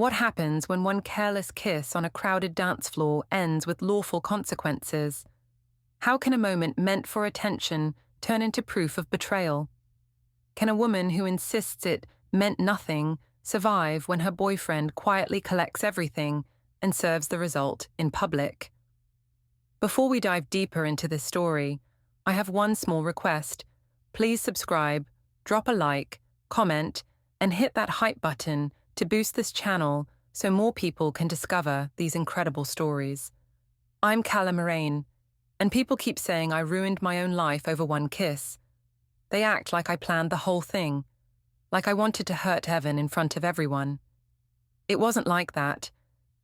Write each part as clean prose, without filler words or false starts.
What happens when one careless kiss on a crowded dance floor ends with lawful consequences? How can a moment meant for attention turn into proof of betrayal? Can a woman who insists it meant nothing survive when her boyfriend quietly collects everything and serves the result in public? Before we dive deeper into this story, I have one small request. Please subscribe, drop a like, comment, and hit that hype button to boost this channel so more people can discover these incredible stories. I'm Calla Mireyne, and people keep saying I ruined my own life over one kiss. They act like I planned the whole thing, like I wanted to hurt Evan in front of everyone. It wasn't like that.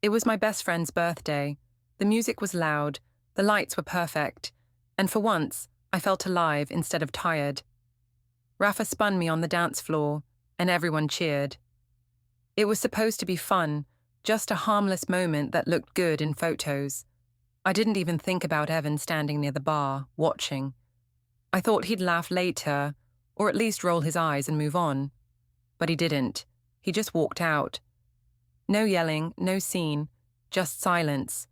It was my best friend's birthday. The music was loud, the lights were perfect, and for once, I felt alive instead of tired. Rafa spun me on the dance floor, and everyone cheered. It was supposed to be fun, just a harmless moment that looked good in photos. I didn't even think about Evan standing near the bar, watching. I thought he'd laugh later, or at least roll his eyes and move on. But he didn't. He just walked out. No yelling, no scene, just silence.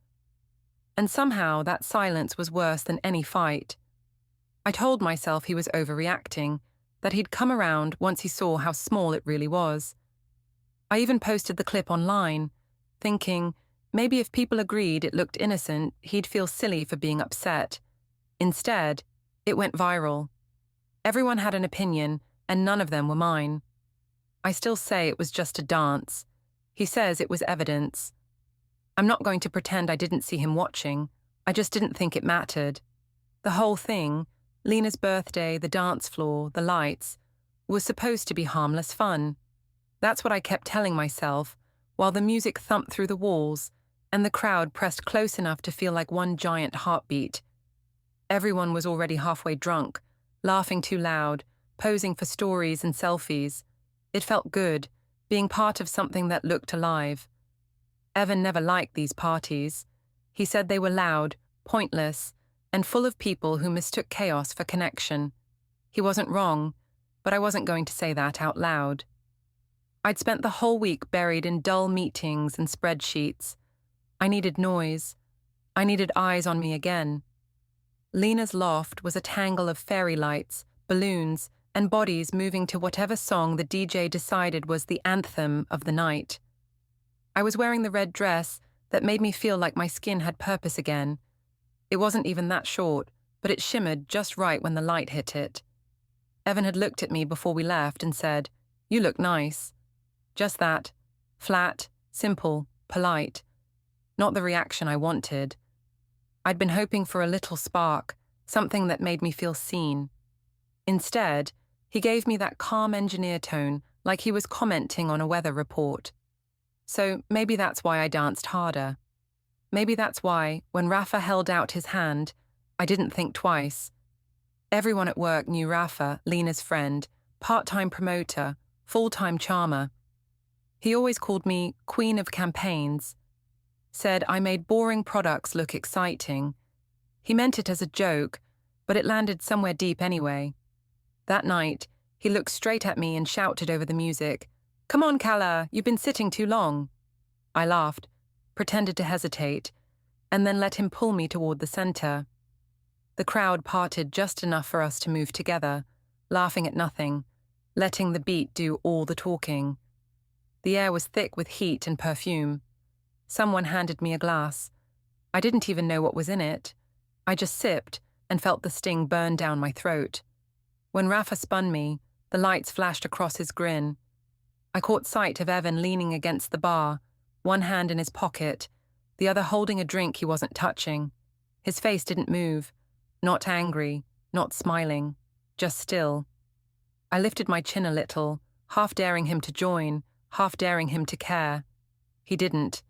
And somehow that silence was worse than any fight. I told myself he was overreacting, that he'd come around once he saw how small it really was. I even posted the clip online, thinking maybe if people agreed it looked innocent, he'd feel silly for being upset. Instead, it went viral. Everyone had an opinion, and none of them were mine. I still say it was just a dance. He says it was evidence. I'm not going to pretend I didn't see him watching. I just didn't think it mattered. The whole thing, Lena's birthday, the dance floor, the lights, was supposed to be harmless fun. That's what I kept telling myself, while the music thumped through the walls and the crowd pressed close enough to feel like one giant heartbeat. Everyone was already halfway drunk, laughing too loud, posing for stories and selfies. It felt good, being part of something that looked alive. Evan never liked these parties. He said they were loud, pointless, and full of people who mistook chaos for connection. He wasn't wrong, but I wasn't going to say that out loud. I'd spent the whole week buried in dull meetings and spreadsheets. I needed noise. I needed eyes on me again. Lena's loft was a tangle of fairy lights, balloons, and bodies moving to whatever song the DJ decided was the anthem of the night. I was wearing the red dress that made me feel like my skin had purpose again. It wasn't even that short, but it shimmered just right when the light hit it. Evan had looked at me before we left and said, "You look nice." Just that. Flat, simple, polite. Not the reaction I wanted. I'd been hoping for a little spark, something that made me feel seen. Instead, he gave me that calm engineer tone, like he was commenting on a weather report. So maybe that's why I danced harder. Maybe that's why, when Rafa held out his hand, I didn't think twice. Everyone at work knew Rafa, Lena's friend, part-time promoter, full-time charmer. He always called me Queen of Campaigns, said I made boring products look exciting. He meant it as a joke, but it landed somewhere deep anyway. That night, he looked straight at me and shouted over the music, "Come on, Calla, you've been sitting too long." I laughed, pretended to hesitate, and then let him pull me toward the center. The crowd parted just enough for us to move together, laughing at nothing, letting the beat do all the talking. The air was thick with heat and perfume. Someone handed me a glass. I didn't even know what was in it. I just sipped and felt the sting burn down my throat. When Rafa spun me, the lights flashed across his grin. I caught sight of Evan leaning against the bar, one hand in his pocket, the other holding a drink he wasn't touching. His face didn't move, not angry, not smiling, just still. I lifted my chin a little, half daring him to join, half daring him to care. He didn't.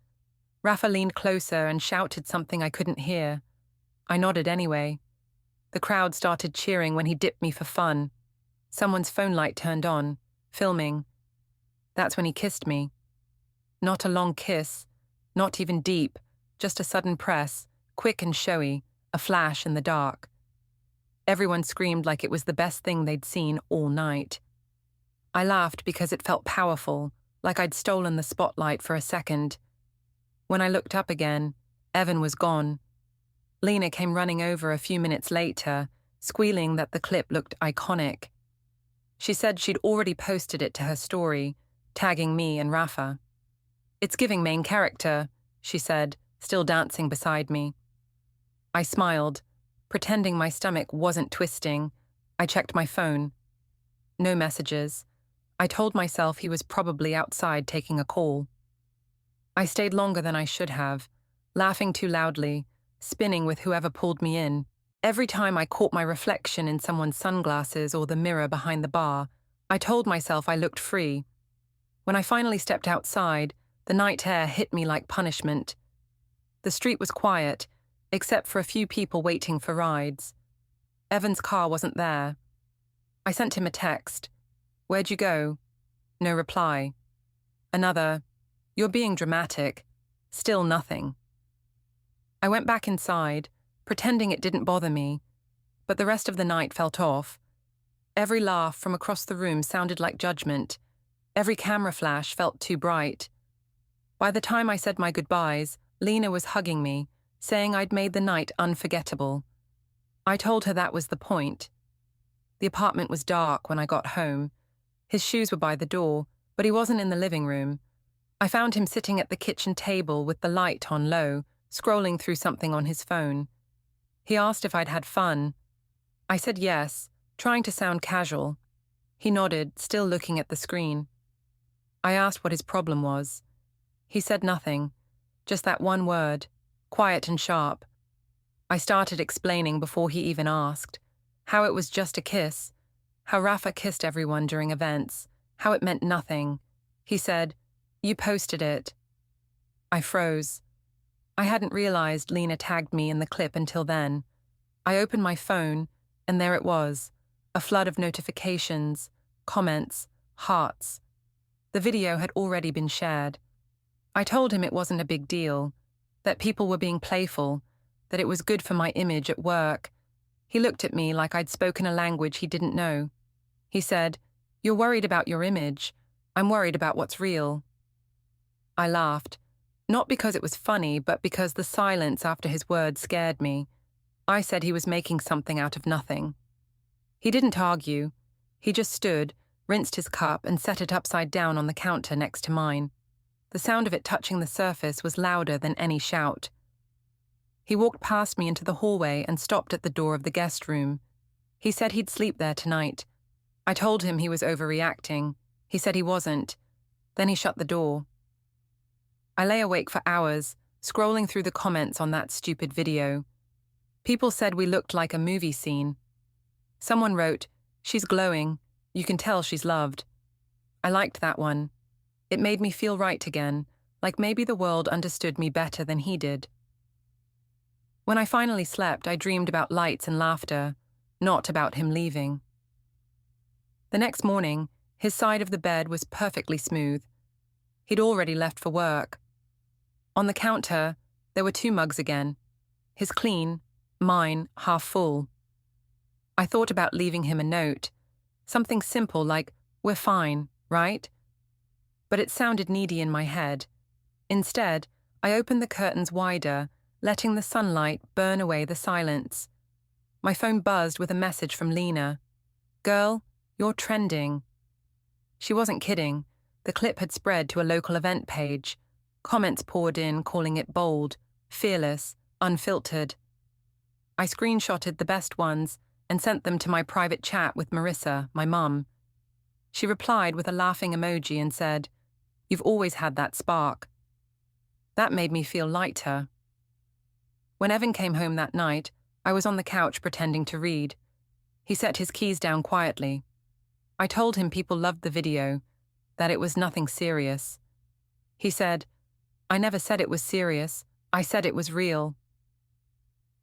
Rafa leaned closer and shouted something I couldn't hear. I nodded anyway. The crowd started cheering when he dipped me for fun. Someone's phone light turned on, filming. That's when he kissed me. Not a long kiss, not even deep, just a sudden press, quick and showy, a flash in the dark. Everyone screamed like it was the best thing they'd seen all night. I laughed because it felt powerful, like I'd stolen the spotlight for a second. When I looked up again, Evan was gone. Lena came running over a few minutes later, squealing that the clip looked iconic. She said she'd already posted it to her story, tagging me and Rafa. "It's giving main character," she said, still dancing beside me. I smiled, pretending my stomach wasn't twisting. I checked my phone. No messages. I told myself he was probably outside taking a call. I stayed longer than I should have, laughing too loudly, spinning with whoever pulled me in. Every time I caught my reflection in someone's sunglasses or the mirror behind the bar, I told myself I looked free. When I finally stepped outside, the night air hit me like punishment. The street was quiet, except for a few people waiting for rides. Evan's car wasn't there. I sent him a text. "Where'd you go?" No reply. Another, "You're being dramatic." Still nothing. I went back inside, pretending it didn't bother me, but the rest of the night felt off. Every laugh from across the room sounded like judgment. Every camera flash felt too bright. By the time I said my goodbyes, Lena was hugging me, saying I'd made the night unforgettable. I told her that was the point. The apartment was dark when I got home. His shoes were by the door, but he wasn't in the living room. I found him sitting at the kitchen table with the light on low, scrolling through something on his phone. He asked if I'd had fun. I said yes, trying to sound casual. He nodded, still looking at the screen. I asked what his problem was. He said nothing, just that one word, quiet and sharp. I started explaining before he even asked, how it was just a kiss, how Rafa kissed everyone during events, how it meant nothing. He said, "You posted it." I froze. I hadn't realized Lena tagged me in the clip until then. I opened my phone, and there it was, a flood of notifications, comments, hearts. The video had already been shared. I told him it wasn't a big deal, that people were being playful, that it was good for my image at work. He looked at me like I'd spoken a language he didn't know. He said, "You're worried about your image. I'm worried about what's real." I laughed, not because it was funny, but because the silence after his words scared me. I said he was making something out of nothing. He didn't argue. He just stood, rinsed his cup, and set it upside down on the counter next to mine. The sound of it touching the surface was louder than any shout. He walked past me into the hallway and stopped at the door of the guest room. He said he'd sleep there tonight. I told him he was overreacting. He said he wasn't. Then he shut the door. I lay awake for hours, scrolling through the comments on that stupid video. People said we looked like a movie scene. Someone wrote, "She's glowing. You can tell she's loved." I liked that one. It made me feel right again, like maybe the world understood me better than he did. When I finally slept, I dreamed about lights and laughter, not about him leaving. The next morning, his side of the bed was perfectly smooth. He'd already left for work. On the counter, there were 2 mugs again. His clean, mine half full. I thought about leaving him a note, something simple like, "We're fine, right?" But it sounded needy in my head. Instead, I opened the curtains wider, letting the sunlight burn away the silence. My phone buzzed with a message from Lena. "Girl, you're trending." She wasn't kidding. The clip had spread to a local event page. Comments poured in, calling it bold, fearless, unfiltered. I screenshotted the best ones and sent them to my private chat with Marissa, my mum. She replied with a laughing emoji and said, "You've always had that spark." That made me feel lighter. When Evan came home that night, I was on the couch pretending to read. He set his keys down quietly. I told him people loved the video, that it was nothing serious. He said, "I never said it was serious. I said it was real."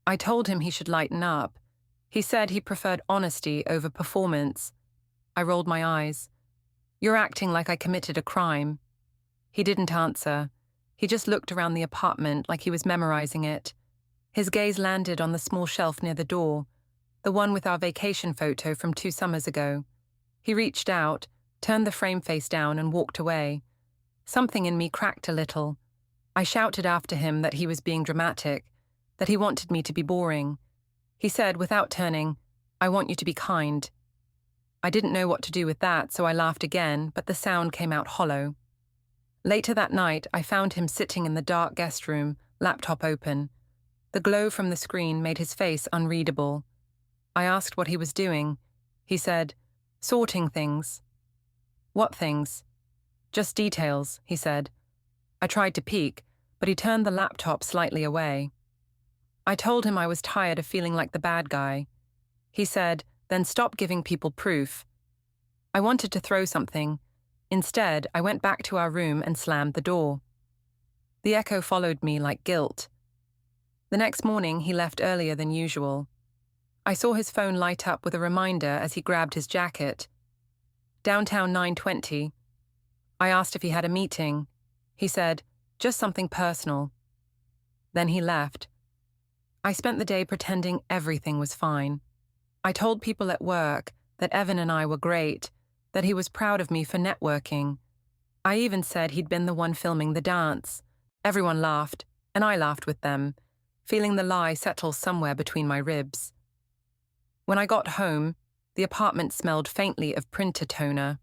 I told him he should lighten up. He said he preferred honesty over performance. I rolled my eyes. "You're acting like I committed a crime." He didn't answer. He just looked around the apartment like he was memorizing it. His gaze landed on the small shelf near the door, the one with our vacation photo from 2 summers ago. He reached out, turned the frame face down, and walked away. Something in me cracked a little. I shouted after him that he was being dramatic, that he wanted me to be boring. He said, without turning, "I want you to be kind." I didn't know what to do with that, so I laughed again, but the sound came out hollow. Later that night, I found him sitting in the dark guest room, laptop open. The glow from the screen made his face unreadable. I asked what he was doing. He said, "Sorting things." "What things?" "Just details," he said. I tried to peek, but he turned the laptop slightly away. I told him I was tired of feeling like the bad guy. He said, "Then stop giving people proof." I wanted to throw something. Instead, I went back to our room and slammed the door. The echo followed me like guilt. The next morning, he left earlier than usual. I saw his phone light up with a reminder as he grabbed his jacket. Downtown 9:20. I asked if he had a meeting. He said, "Just something personal." Then he left. I spent the day pretending everything was fine. I told people at work that Evan and I were great, that he was proud of me for networking. I even said he'd been the one filming the dance. Everyone laughed, and I laughed with them, feeling the lie settle somewhere between my ribs. When I got home, the apartment smelled faintly of printer toner.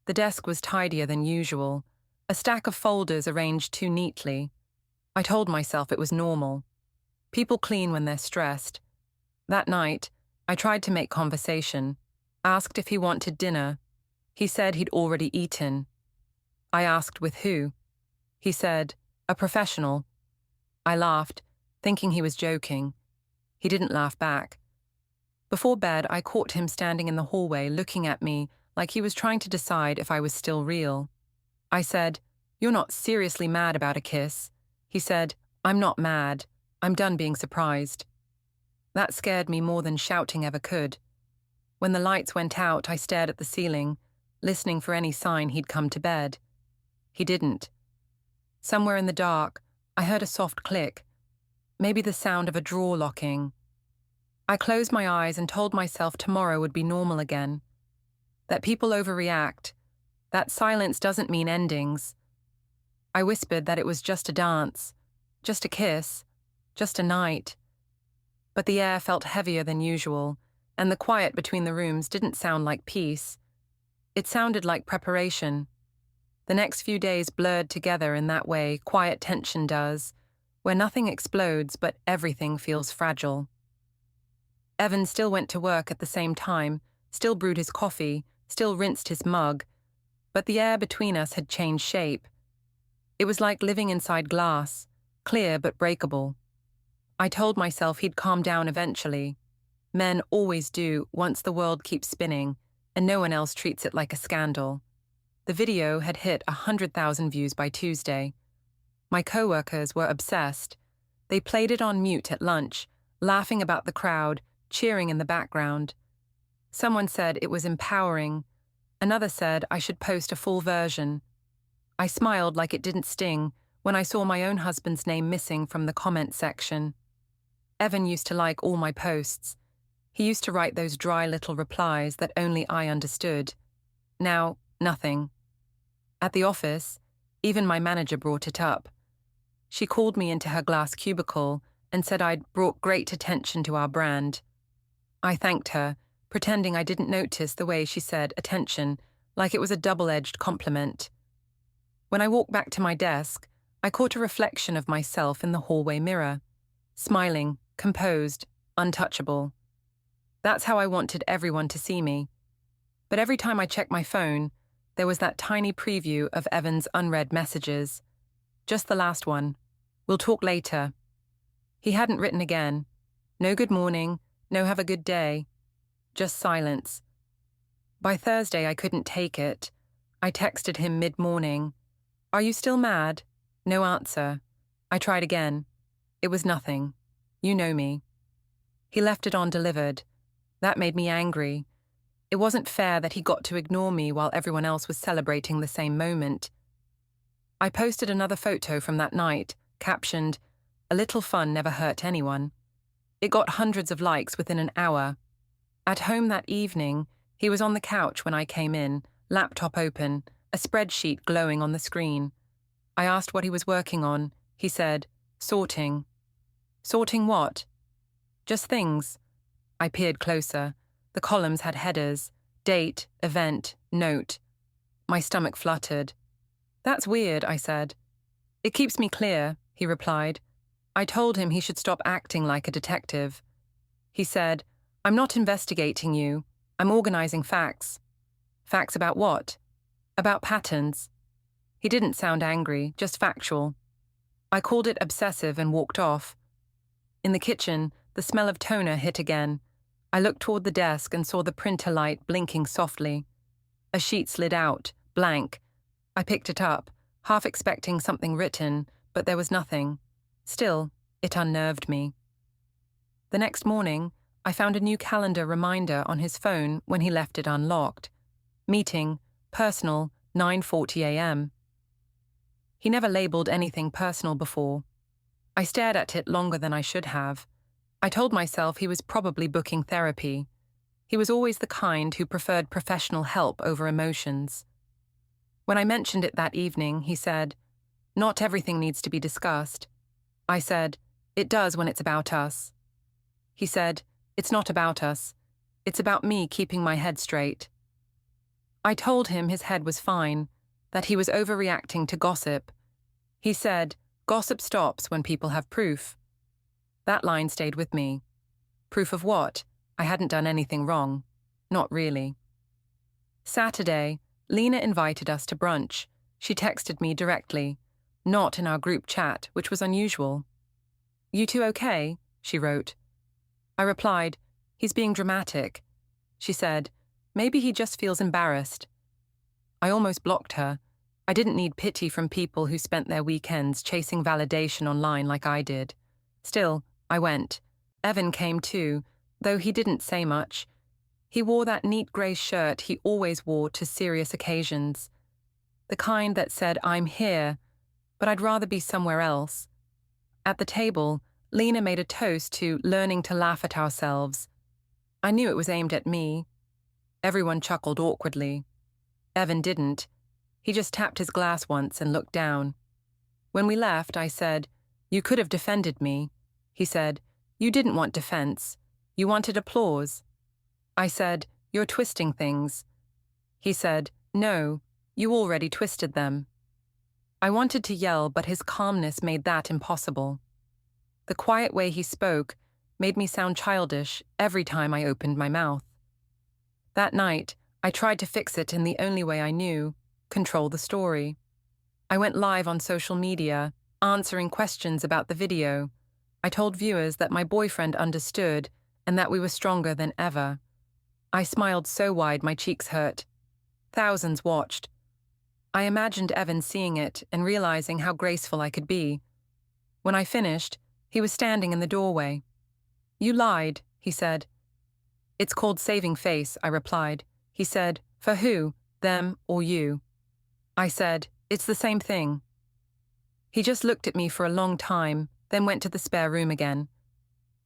The desk was tidier than usual, a stack of folders arranged too neatly. I told myself it was normal. People clean when they're stressed. That night, I tried to make conversation, asked if he wanted dinner. He said he'd already eaten. I asked with who. He said, "A professional." I laughed, thinking he was joking. He didn't laugh back. Before bed, I caught him standing in the hallway looking at me like he was trying to decide if I was still real. I said, "You're not seriously mad about a kiss." He said, "I'm not mad. I'm done being surprised." That scared me more than shouting ever could. When the lights went out, I stared at the ceiling, listening for any sign he'd come to bed. He didn't. Somewhere in the dark, I heard a soft click, maybe the sound of a drawer locking. I closed my eyes and told myself tomorrow would be normal again. That people overreact, that silence doesn't mean endings. I whispered that it was just a dance, just a kiss, just a night. But the air felt heavier than usual, and the quiet between the rooms didn't sound like peace. It sounded like preparation. The next few days blurred together in that way quiet tension does, where nothing explodes but everything feels fragile. Evan still went to work at the same time, still brewed his coffee, still rinsed his mug, but the air between us had changed shape. It was like living inside glass, clear but breakable. I told myself he'd calm down eventually. Men always do once the world keeps spinning, and no one else treats it like a scandal. The video had hit 100,000 views by Tuesday. My coworkers were obsessed. They played it on mute at lunch, laughing about the crowd, cheering in the background. Someone said it was empowering. Another said I should post a full version. I smiled like it didn't sting when I saw my own husband's name missing from the comment section. Evan used to like all my posts. He used to write those dry little replies that only I understood. Now, nothing. At the office, even my manager brought it up. She called me into her glass cubicle and said I'd brought great attention to our brand. I thanked her, pretending I didn't notice the way she said attention, like it was a double-edged compliment. When I walked back to my desk, I caught a reflection of myself in the hallway mirror, smiling, composed, untouchable. That's how I wanted everyone to see me. But every time I checked my phone, there was that tiny preview of Evan's unread messages. Just the last one. "We'll talk later." He hadn't written again. No good morning, no have a good day. Just silence. By Thursday, I couldn't take it. I texted him mid-morning. "Are you still mad?" No answer. I tried again. It was nothing. You know me. He left it on delivered. That made me angry. It wasn't fair that he got to ignore me while everyone else was celebrating the same moment. I posted another photo from that night, captioned, "A little fun never hurt anyone." It got hundreds of likes within an hour. At home that evening, he was on the couch when I came in, laptop open, a spreadsheet glowing on the screen. I asked what he was working on. He said, sorting. Sorting what? Just things. I peered closer. The columns had headers: date, event, note. My stomach fluttered. That's weird, I said. It keeps me clear, he replied. I told him he should stop acting like a detective. He said, I'm not investigating you. I'm organizing facts. Facts about what? About patterns. He didn't sound angry, just factual. I called it obsessive and walked off. In the kitchen, the smell of toner hit again. I looked toward the desk and saw the printer light blinking softly. A sheet slid out, blank. I picked it up, half expecting something written, but there was nothing. Still, it unnerved me. The next morning, I found a new calendar reminder on his phone when he left it unlocked. Meeting, personal, 9:40 a.m. He never labeled anything personal before. I stared at it longer than I should have. I told myself he was probably booking therapy. He was always the kind who preferred professional help over emotions. When I mentioned it that evening, he said, Not everything needs to be discussed. I said, It does when it's about us. He said, It's not about us. It's about me keeping my head straight. I told him his head was fine, that he was overreacting to gossip. He said, Gossip stops when people have proof. That line stayed with me. Proof of what? I hadn't done anything wrong. Not really. Saturday, Lena invited us to brunch. She texted me directly, not in our group chat, which was unusual. You two okay? She wrote. I replied, He's being dramatic. She said, Maybe he just feels embarrassed. I almost blocked her. I didn't need pity from people who spent their weekends chasing validation online like I did. Still, I went. Evan came too, though he didn't say much. He wore that neat grey shirt he always wore to serious occasions. The kind that said, I'm here, but I'd rather be somewhere else. At the table, Lena made a toast to learning to laugh at ourselves. I knew it was aimed at me. Everyone chuckled awkwardly. Evan didn't. He just tapped his glass once and looked down. When we left, I said, You could have defended me. He said, You didn't want defense. You wanted applause. I said, You're twisting things. He said, No, you already twisted them. I wanted to yell, but his calmness made that impossible. The quiet way he spoke made me sound childish every time I opened my mouth. That night, I tried to fix it in the only way I knew, control the story. I went live on social media, answering questions about the video. I told viewers that my boyfriend understood and that we were stronger than ever. I smiled so wide my cheeks hurt. Thousands watched. I imagined Evan seeing it and realizing how graceful I could be. When I finished, he was standing in the doorway. You lied, he said. It's called saving face, I replied. He said, For who, them or you? I said, It's the same thing. He just looked at me for a long time, then went to the spare room again.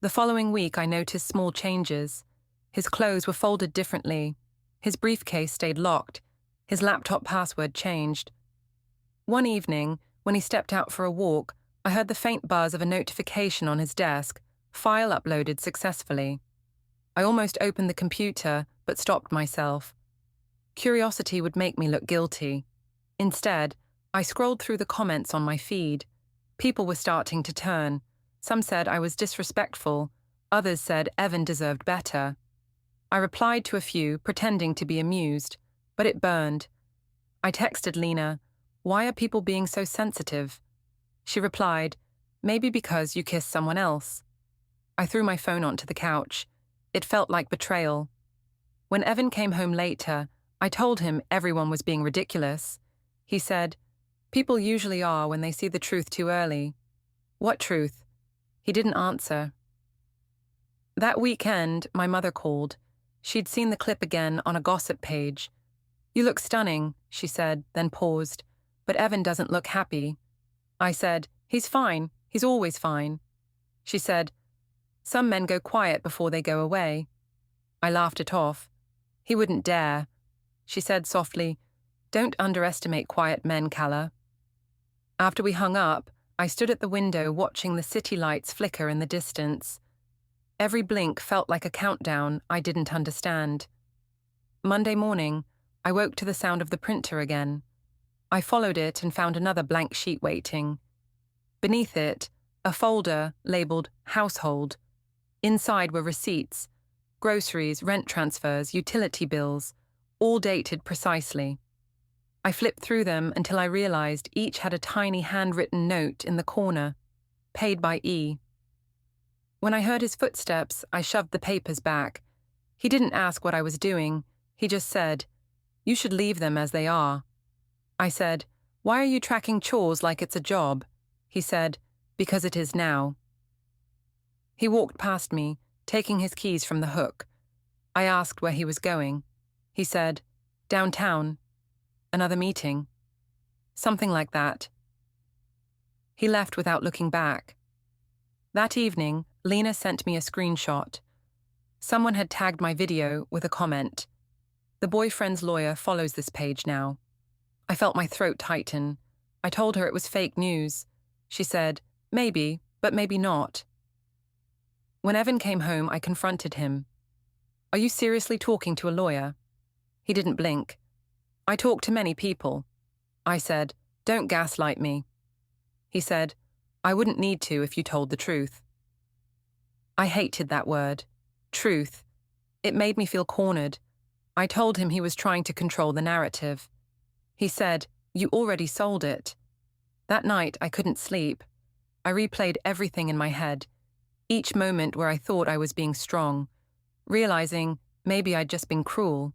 The following week I noticed small changes. His clothes were folded differently. His briefcase stayed locked. His laptop password changed. One evening, when he stepped out for a walk, I heard the faint buzz of a notification on his desk, file uploaded successfully. I almost opened the computer, but stopped myself. Curiosity would make me look guilty. Instead, I scrolled through the comments on my feed. People were starting to turn. Some said I was disrespectful. Others said Evan deserved better. I replied to a few, pretending to be amused, but it burned. I texted Lena, Why are people being so sensitive? She replied, Maybe because you kissed someone else. I threw my phone onto the couch. It felt like betrayal. When Evan came home later, I told him everyone was being ridiculous. He said, People usually are when they see the truth too early. What truth? He didn't answer. That weekend, my mother called. She'd seen the clip again on a gossip page. You look stunning, she said, then paused. But Evan doesn't look happy. I said, He's fine. He's always fine. She said, Some men go quiet before they go away. I laughed it off. He wouldn't dare. She said softly, Don't underestimate quiet men, Calla. After we hung up, I stood at the window watching the city lights flicker in the distance. Every blink felt like a countdown I didn't understand. Monday morning, I woke to the sound of the printer again. I followed it and found another blank sheet waiting. Beneath it, a folder labeled Household. Inside were receipts, groceries, rent transfers, utility bills, all dated precisely. I flipped through them until I realized each had a tiny handwritten note in the corner, paid by E. When I heard his footsteps, I shoved the papers back. He didn't ask what I was doing. He just said, "You should leave them as they are." I said, "Why are you tracking chores like it's a job?" He said, "Because it is now." He walked past me, taking his keys from the hook. I asked where he was going. He said, "Downtown. Another meeting." Something like that. He left without looking back. That evening, Lena sent me a screenshot. Someone had tagged my video with a comment. "The boyfriend's lawyer follows this page now." I felt my throat tighten. I told her it was fake news. She said, "Maybe, but maybe not." When Evan came home, I confronted him. "Are you seriously talking to a lawyer?" He didn't blink. "I talk to many people." I said, "Don't gaslight me." He said, "I wouldn't need to if you told the truth." I hated that word. Truth. It made me feel cornered. I told him he was trying to control the narrative. He said, "You already sold it." That night, I couldn't sleep. I replayed everything in my head, each moment where I thought I was being strong, realizing maybe I'd just been cruel.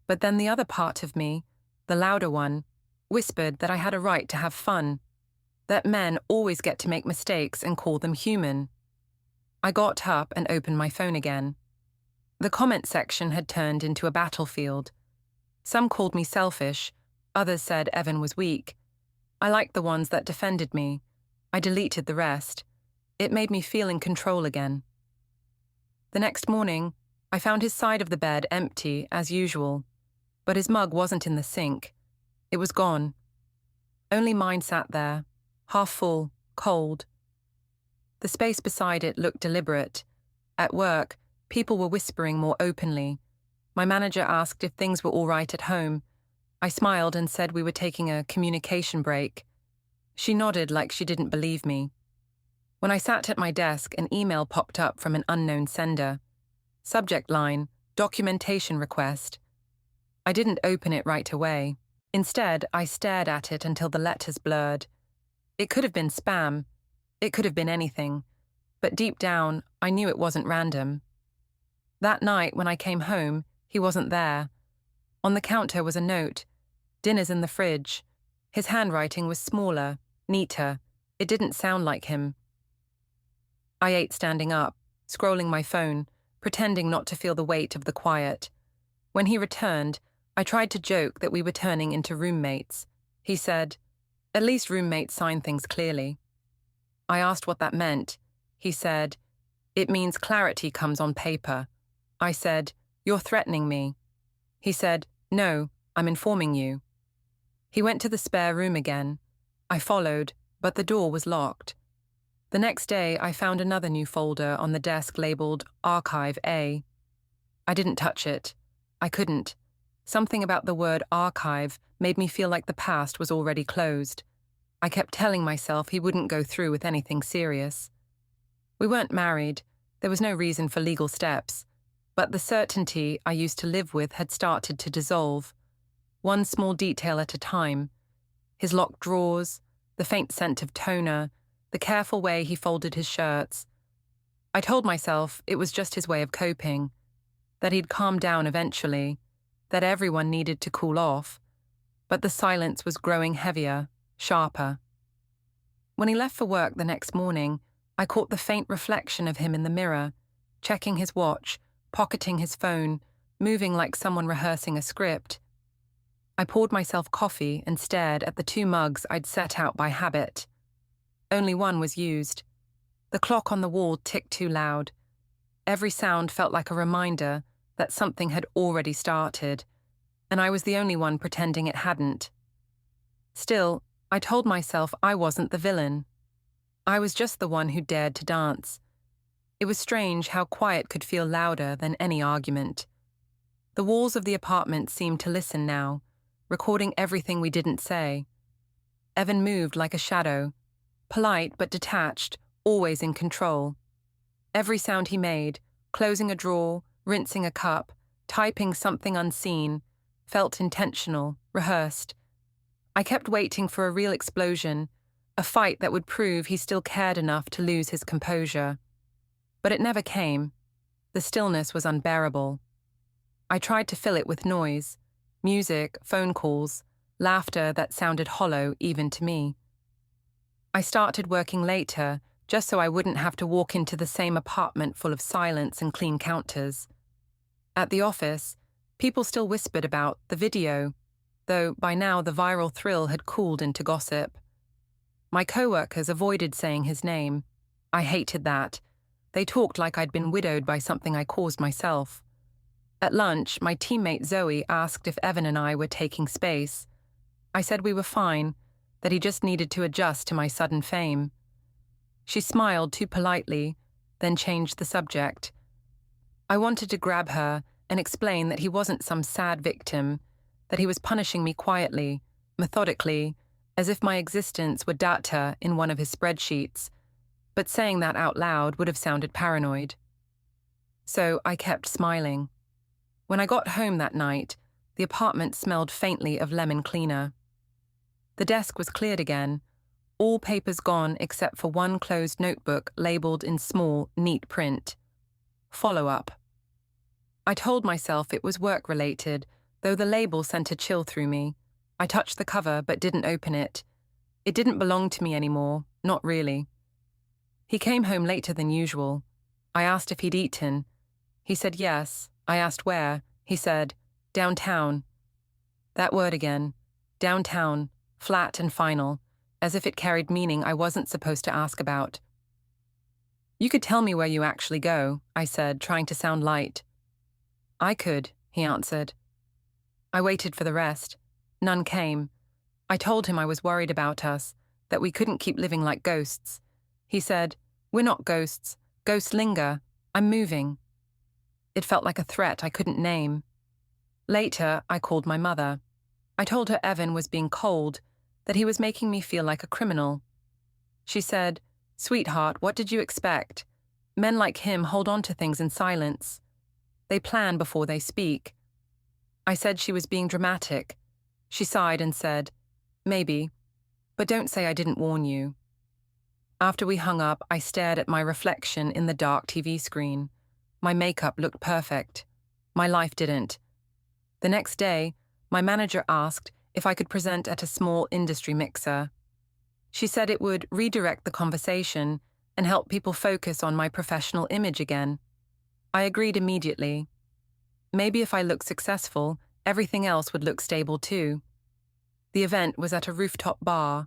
But then the other part of me, the louder one, whispered that I had a right to have fun, that men always get to make mistakes and call them human. I got up and opened my phone again. The comment section had turned into a battlefield. Some called me selfish, others said Evan was weak. I liked the ones that defended me. I deleted the rest. It made me feel in control again. The next morning, I found his side of the bed empty, as usual, but his mug wasn't in the sink. It was gone. Only mine sat there, half full, cold. The space beside it looked deliberate. At work, people were whispering more openly. My manager asked if things were all right at home. I smiled and said we were taking a communication break. She nodded like she didn't believe me. When I sat at my desk, an email popped up from an unknown sender. Subject line, documentation request. I didn't open it right away. Instead, I stared at it until the letters blurred. It could have been spam. It could have been anything. But deep down, I knew it wasn't random. That night, when I came home, he wasn't there. On the counter was a note. "Dinner's in the fridge." His handwriting was smaller, neater. It didn't sound like him. I ate standing up, scrolling my phone, pretending not to feel the weight of the quiet. When he returned, I tried to joke that we were turning into roommates. He said, "At least roommates sign things clearly." I asked what that meant. He said, "It means clarity comes on paper." I said, "You're threatening me." He said, "No, I'm informing you." He went to the spare room again. I followed, but the door was locked. The next day, I found another new folder on the desk labeled Archive A. I didn't touch it. I couldn't. Something about the word archive made me feel like the past was already closed. I kept telling myself he wouldn't go through with anything serious. We weren't married. There was no reason for legal steps. But the certainty I used to live with had started to dissolve. One small detail at a time. His locked drawers, the faint scent of toner, the careful way he folded his shirts. I told myself it was just his way of coping, that he'd calm down eventually, that everyone needed to cool off. But the silence was growing heavier, sharper. When he left for work the next morning, I caught the faint reflection of him in the mirror, checking his watch, pocketing his phone, moving like someone rehearsing a script. I poured myself coffee and stared at the 2 mugs I'd set out by habit. Only one was used. The clock on the wall ticked too loud. Every sound felt like a reminder that something had already started. and I was the only one pretending it hadn't. Still, I told myself I wasn't the villain. I was just the one who dared to dance. It was strange how quiet could feel louder than any argument. The walls of the apartment seemed to listen now, recording everything we didn't say. Evan moved like a shadow, polite but detached, always in control. Every sound he made, closing a drawer, rinsing a cup, typing something unseen, felt intentional, rehearsed. I kept waiting for a real explosion, a fight that would prove he still cared enough to lose his composure. But it never came. The stillness was unbearable. I tried to fill it with noise, music, phone calls, laughter that sounded hollow even to me. I started working later, just so I wouldn't have to walk into the same apartment full of silence and clean counters. At the office, people still whispered about the video, though by now the viral thrill had cooled into gossip. My co-workers avoided saying his name. I hated that. They talked like I'd been widowed by something I caused myself. At lunch, my teammate Zoe asked if Evan and I were taking space. I said we were fine, that he just needed to adjust to my sudden fame. She smiled too politely, then changed the subject. I wanted to grab her and explain that he wasn't some sad victim, that he was punishing me quietly, methodically, as if my existence were data in one of his spreadsheets, but saying that out loud would have sounded paranoid. So I kept smiling. When I got home that night, the apartment smelled faintly of lemon cleaner. The desk was cleared again, all papers gone except for one closed notebook labeled in small, neat print. Follow-up. I told myself it was work-related, though the label sent a chill through me. I touched the cover but didn't open it. It didn't belong to me anymore, not really. He came home later than usual. I asked if he'd eaten. He said yes. I asked where. He said, downtown. That word again. Downtown, flat and final, as if it carried meaning I wasn't supposed to ask about. You could tell me where you actually go, I said, trying to sound light. I could, he answered. I waited for the rest. None came. I told him I was worried about us, that we couldn't keep living like ghosts. He said, we're not ghosts. Ghosts linger. I'm moving. It felt like a threat I couldn't name. Later, I called my mother. I told her Evan was being cold, that he was making me feel like a criminal. She said, sweetheart, what did you expect? Men like him hold on to things in silence. They plan before they speak. I said she was being dramatic. She sighed and said, maybe, but don't say I didn't warn you. After we hung up, I stared at my reflection in the dark TV screen. My makeup looked perfect. My life didn't. The next day, my manager asked if I could present at a small industry mixer. She said it would redirect the conversation and help people focus on my professional image again. I agreed immediately. Maybe if I looked successful, everything else would look stable too. The event was at a rooftop bar,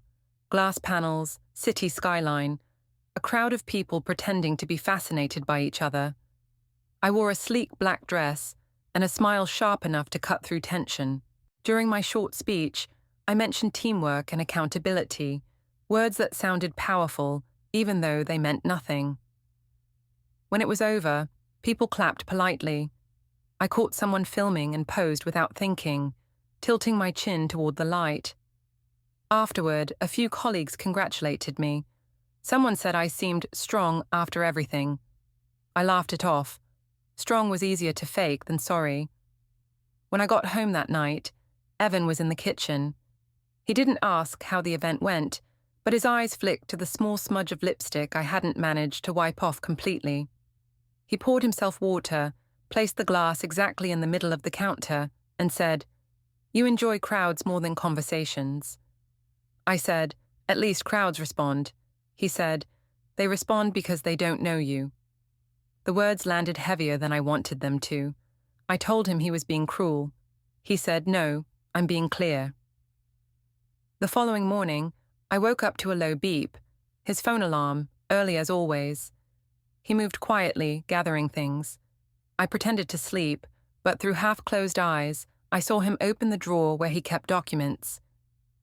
glass panels, city skyline, a crowd of people pretending to be fascinated by each other. I wore a sleek black dress and a smile sharp enough to cut through tension. During my short speech, I mentioned teamwork and accountability, words that sounded powerful, even though they meant nothing. When it was over, people clapped politely. I caught someone filming and posed without thinking, tilting my chin toward the light. Afterward, a few colleagues congratulated me. Someone said I seemed strong after everything. I laughed it off. Strong was easier to fake than sorry. When I got home that night, Evan was in the kitchen. He didn't ask how the event went, but his eyes flicked to the small smudge of lipstick I hadn't managed to wipe off completely. He poured himself water, placed the glass exactly in the middle of the counter, and said, "You enjoy crowds more than conversations." I said, "At least crowds respond." He said, "They respond because they don't know you." The words landed heavier than I wanted them to. I told him he was being cruel. He said, "No, I'm being clear." The following morning, I woke up to a low beep, his phone alarm, early as always. He moved quietly, gathering things. I pretended to sleep, but through half-closed eyes, I saw him open the drawer where he kept documents.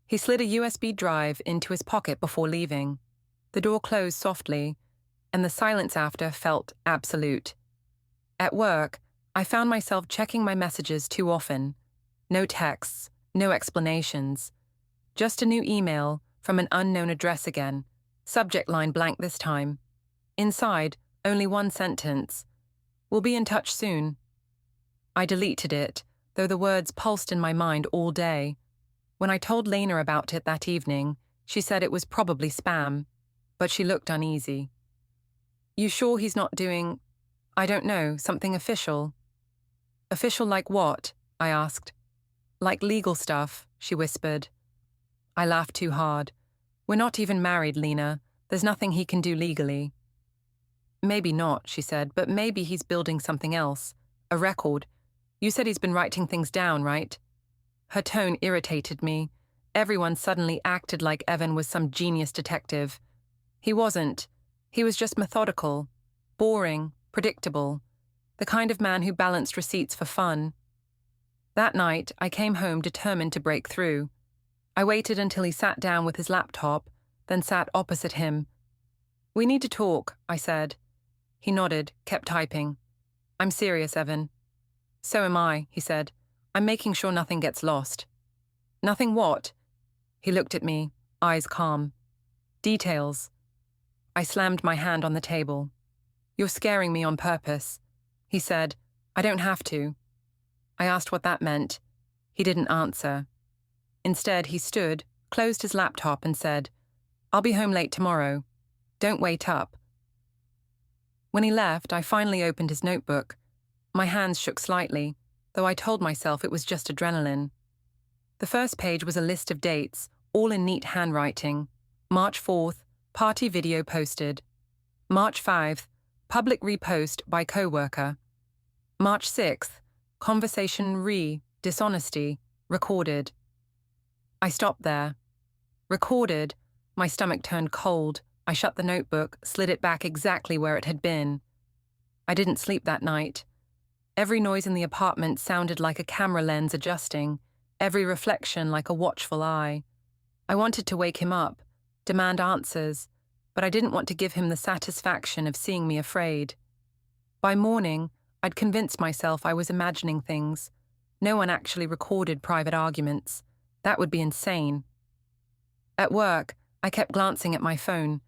He slid a USB drive into his pocket before leaving. The door closed softly, and the silence after felt absolute. At work, I found myself checking my messages too often. No texts, no explanations. Just a new email from an unknown address again. Subject line blank this time. Inside, only one sentence. "We'll be in touch soon." I deleted it, though the words pulsed in my mind all day. When I told Lena about it that evening, she said it was probably spam, but she looked uneasy. "You sure he's not doing, I don't know, something official?" "Official like what?" I asked. "Like legal stuff," she whispered. I laughed too hard. "We're not even married, Lena. There's nothing he can do legally." "Maybe not," she said, "but maybe he's building something else. A record. You said he's been writing things down, right?" Her tone irritated me. Everyone suddenly acted like Evan was some genius detective. He wasn't. He was just methodical, boring, predictable, the kind of man who balanced receipts for fun. That night, I came home determined to break through. I waited until he sat down with his laptop, then sat opposite him. "We need to talk," I said. He nodded, kept typing. "I'm serious, Evan." "So am I," he said. "I'm making sure nothing gets lost." "Nothing what?" He looked at me, eyes calm. "Details." I slammed my hand on the table. "You're scaring me on purpose." He said, "I don't have to." I asked what that meant. He didn't answer. Instead, he stood, closed his laptop and said, "I'll be home late tomorrow. Don't wait up." When he left, I finally opened his notebook. My hands shook slightly, though I told myself it was just adrenaline. The first page was a list of dates, all in neat handwriting. March 4th, party video posted. March 5th, public repost by coworker. March 6th, conversation dishonesty, recorded. I stopped there. Recorded, my stomach turned cold. I shut the notebook, slid it back exactly where it had been. I didn't sleep that night. Every noise in the apartment sounded like a camera lens adjusting, every reflection like a watchful eye. I wanted to wake him up, demand answers, but I didn't want to give him the satisfaction of seeing me afraid. By morning, I'd convinced myself I was imagining things. No one actually recorded private arguments. That would be insane. At work, I kept glancing at my phone.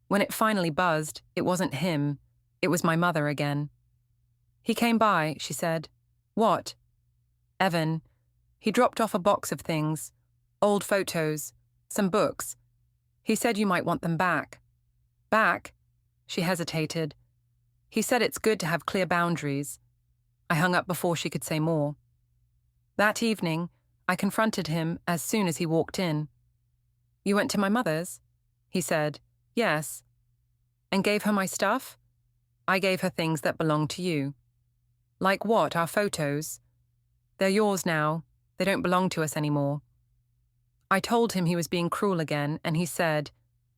When it finally buzzed, it wasn't him. It was my mother again. "He came by," she said. "What?" "Evan. He dropped off a box of things. Old photos. Some books. He said you might want them back." "Back?" She hesitated. "He said it's good to have clear boundaries." I hung up before she could say more. That evening, I confronted him as soon as he walked in. "You went to my mother's?" He said, "Yes." "And gave her my stuff?" "I gave her things that belong to you." "Like what, our photos?" "They're yours now. They don't belong to us anymore." I told him he was being cruel again, and he said,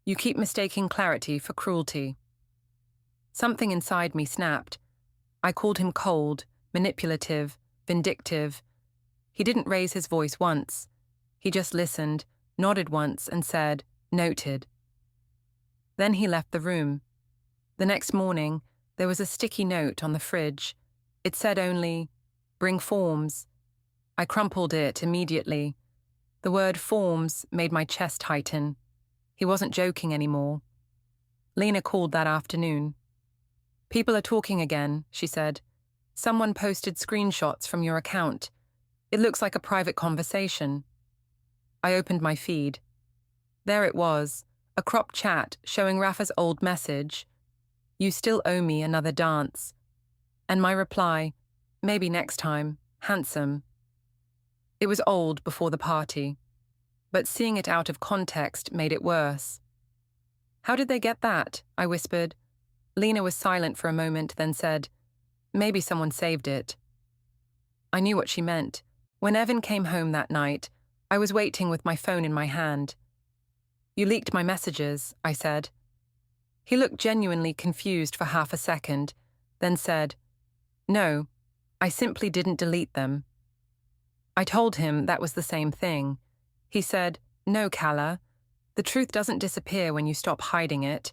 "You keep mistaking clarity for cruelty." Something inside me snapped. I called him cold, manipulative, vindictive. He didn't raise his voice once. He just listened, nodded once, and said, "Noted." Then he left the room. The next morning, there was a sticky note on the fridge. It said only, "Bring forms." I crumpled it immediately. The word forms made my chest tighten. He wasn't joking anymore. Lena called that afternoon. "People are talking again," she said. "Someone posted screenshots from your account. It looks like a private conversation." I opened my feed. There it was, a cropped chat showing Rafa's old message, "You still owe me another dance." And my reply, "Maybe next time, handsome." It was old before the party, but seeing it out of context made it worse. "How did they get that?" I whispered. Lena was silent for a moment, then said, "Maybe someone saved it." I knew what she meant. When Evan came home that night, I was waiting with my phone in my hand. "You leaked my messages," I said. He looked genuinely confused for half a second, then said, "No, I simply didn't delete them." I told him that was the same thing. He said, "No, Calla. The truth doesn't disappear when you stop hiding it."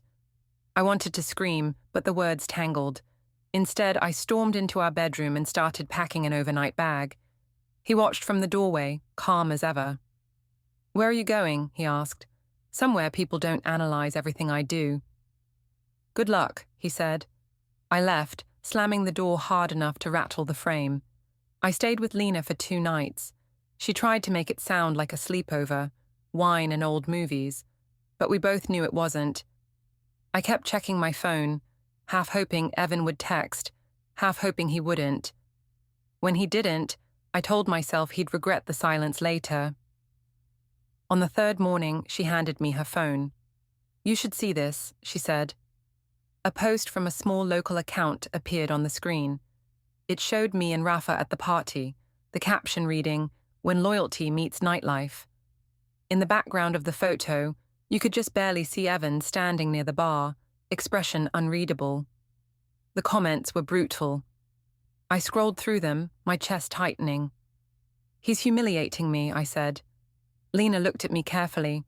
I wanted to scream, but the words tangled. Instead, I stormed into our bedroom and started packing an overnight bag. He watched from the doorway, calm as ever. "Where are you going?" he asked. "Somewhere people don't analyze everything I do." "Good luck," he said. I left, slamming the door hard enough to rattle the frame. I stayed with Lena for 2 nights. She tried to make it sound like a sleepover, wine and old movies, but we both knew it wasn't. I kept checking my phone, half hoping Evan would text, half hoping he wouldn't. When he didn't, I told myself he'd regret the silence later. On the 3rd morning, she handed me her phone. "You should see this," she said. A post from a small local account appeared on the screen. It showed me and Rafa at the party, the caption reading, "When loyalty meets nightlife." In the background of the photo, you could just barely see Evan standing near the bar, expression unreadable. The comments were brutal. I scrolled through them, my chest tightening. "He's humiliating me," I said. Lena looked at me carefully.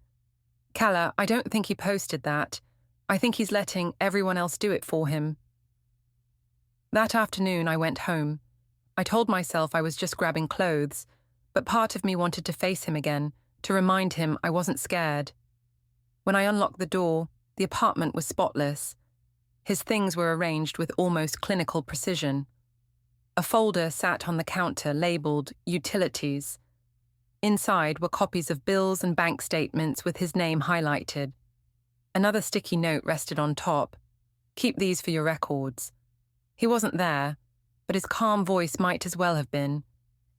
"Calla, I don't think he posted that. I think he's letting everyone else do it for him." That afternoon, I went home. I told myself I was just grabbing clothes, but part of me wanted to face him again, to remind him I wasn't scared. When I unlocked the door, the apartment was spotless. His things were arranged with almost clinical precision. A folder sat on the counter labeled Utilities. Inside were copies of bills and bank statements with his name highlighted. Another sticky note rested on top. "Keep these for your records." He wasn't there, but his calm voice might as well have been.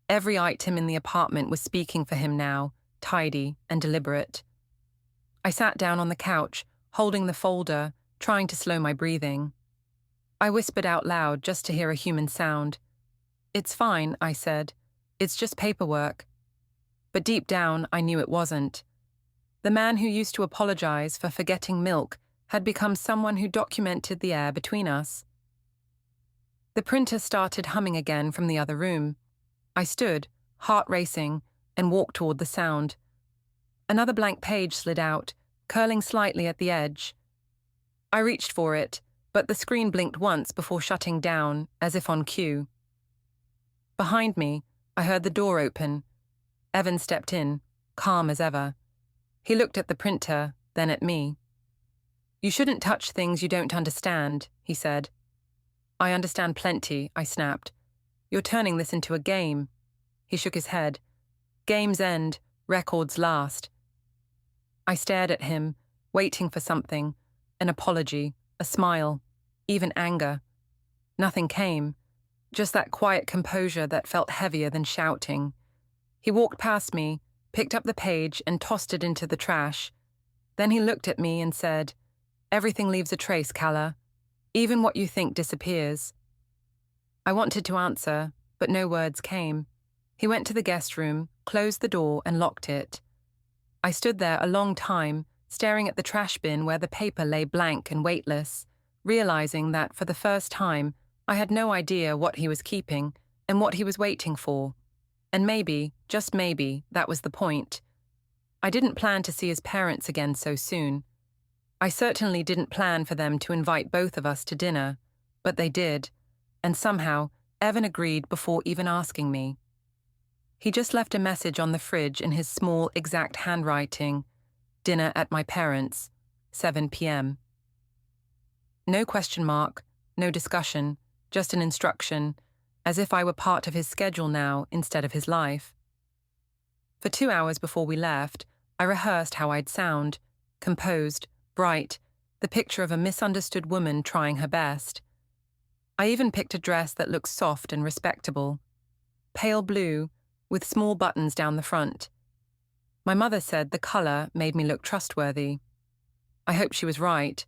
Every item in the apartment was speaking for him now, tidy and deliberate. I sat down on the couch, holding the folder, trying to slow my breathing. I whispered out loud just to hear a human sound. "It's fine," I said. "It's just paperwork." But deep down, I knew it wasn't. The man who used to apologize for forgetting milk had become someone who documented the air between us. The printer started humming again from the other room. I stood, heart racing, and walked toward the sound. Another blank page slid out, curling slightly at the edge. I reached for it, but the screen blinked once before shutting down, as if on cue. Behind me, I heard the door open. Evan stepped in, calm as ever. He looked at the printer, then at me. "You shouldn't touch things you don't understand," he said. "I understand plenty," I snapped. "You're turning this into a game." He shook his head. "Games end, records last." I stared at him, waiting for something, an apology, a smile, even anger. Nothing came, just that quiet composure that felt heavier than shouting. He walked past me, picked up the page and tossed it into the trash. Then he looked at me and said, "Everything leaves a trace, Calla. Even what you think disappears." I wanted to answer, but no words came. He went to the guest room, closed the door and locked it. I stood there a long time, staring at the trash bin where the paper lay blank and weightless, realizing that for the first time, I had no idea what he was keeping and what he was waiting for. And maybe, just maybe, that was the point. I didn't plan to see his parents again so soon. I certainly didn't plan for them to invite both of us to dinner, but they did, and somehow Evan agreed before even asking me. He just left a message on the fridge in his small, exact handwriting, "Dinner at my parents', 7 p.m. No question mark, no discussion, just an instruction, as if I were part of his schedule now instead of his life. For 2 hours before we left, I rehearsed how I'd sound, composed, bright, the picture of a misunderstood woman trying her best. I even picked a dress that looked soft and respectable. Pale blue, with small buttons down the front. My mother said the color made me look trustworthy. I hope she was right.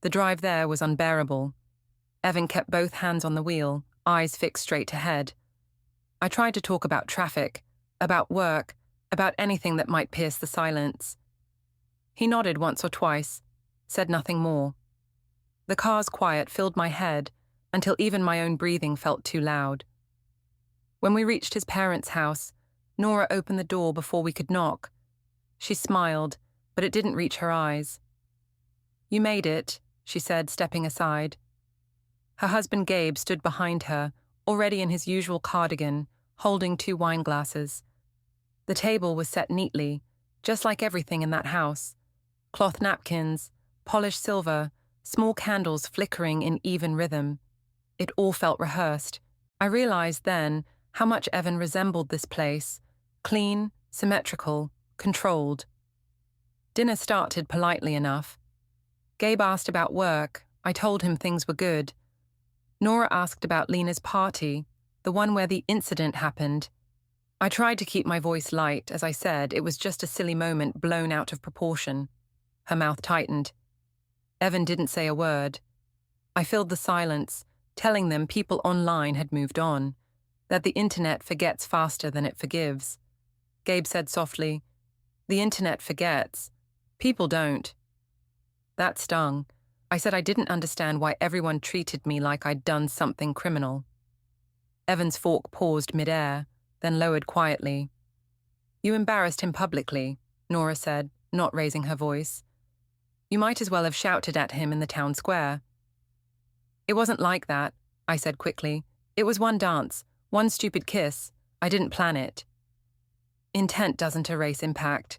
The drive there was unbearable. Evan kept both hands on the wheel, eyes fixed straight ahead. I tried to talk about traffic, about work, about anything that might pierce the silence. He nodded once or twice, said nothing more. The car's quiet filled my head until even my own breathing felt too loud. When we reached his parents' house, Nora opened the door before we could knock. She smiled, but it didn't reach her eyes. "You made it," she said, stepping aside. Her husband Gabe stood behind her, already in his usual cardigan, holding 2 wine glasses. The table was set neatly, just like everything in that house. Cloth napkins, polished silver, small candles flickering in even rhythm. It all felt rehearsed. I realized then how much Evan resembled this place. Clean, symmetrical, controlled. Dinner started politely enough. Gabe asked about work. I told him things were good. Nora asked about Lena's party, the one where the incident happened. I tried to keep my voice light. As I said, it was just a silly moment blown out of proportion. Her mouth tightened. Evan didn't say a word. I filled the silence, telling them people online had moved on, that the internet forgets faster than it forgives. Gabe said softly, "The internet forgets. People don't." That stung. I said I didn't understand why everyone treated me like I'd done something criminal. Evan's fork paused mid-air, then lowered quietly. "You embarrassed him publicly," Nora said, not raising her voice. "You might as well have shouted at him in the town square." "It wasn't like that," I said quickly. "It was one dance, one stupid kiss. I didn't plan it." "Intent doesn't erase impact,"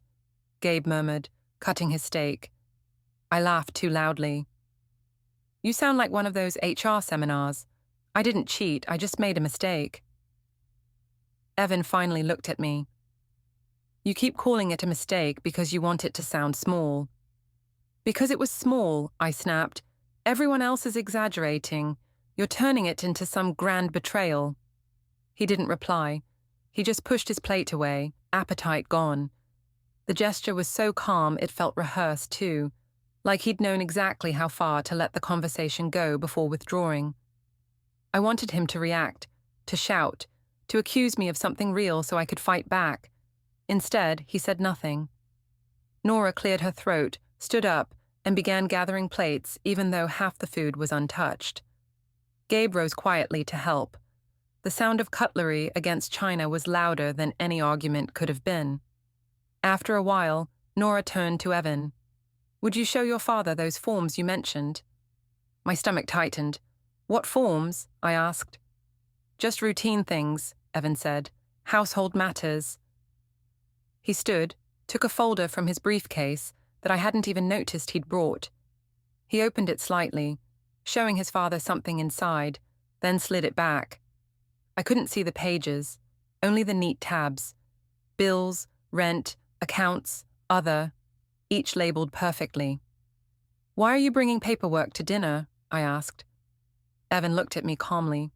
Gabe murmured, cutting his steak. I laughed too loudly. "You sound like one of those HR seminars. I didn't cheat, I just made a mistake." Evan finally looked at me. "You keep calling it a mistake because you want it to sound small." "Because it was small," I snapped. "Everyone else is exaggerating. You're turning it into some grand betrayal." He didn't reply. He just pushed his plate away, appetite gone. The gesture was so calm it felt rehearsed too, like he'd known exactly how far to let the conversation go before withdrawing. I wanted him to react, to shout, to accuse me of something real so I could fight back. Instead, he said nothing. Nora cleared her throat, stood up, and began gathering plates even though half the food was untouched. Gabe rose quietly to help. The sound of cutlery against china was louder than any argument could have been. After a while, Nora turned to Evan. "Would you show your father those forms you mentioned?" My stomach tightened. "What forms?" I asked. "Just routine things," Evan said. "Household matters." He stood, took a folder from his briefcase that I hadn't even noticed he'd brought. He opened it slightly, showing his father something inside, then slid it back. I couldn't see the pages, only the neat tabs. Bills, rent, accounts, other, each labeled perfectly. "Why are you bringing paperwork to dinner?" I asked. Evan looked at me calmly.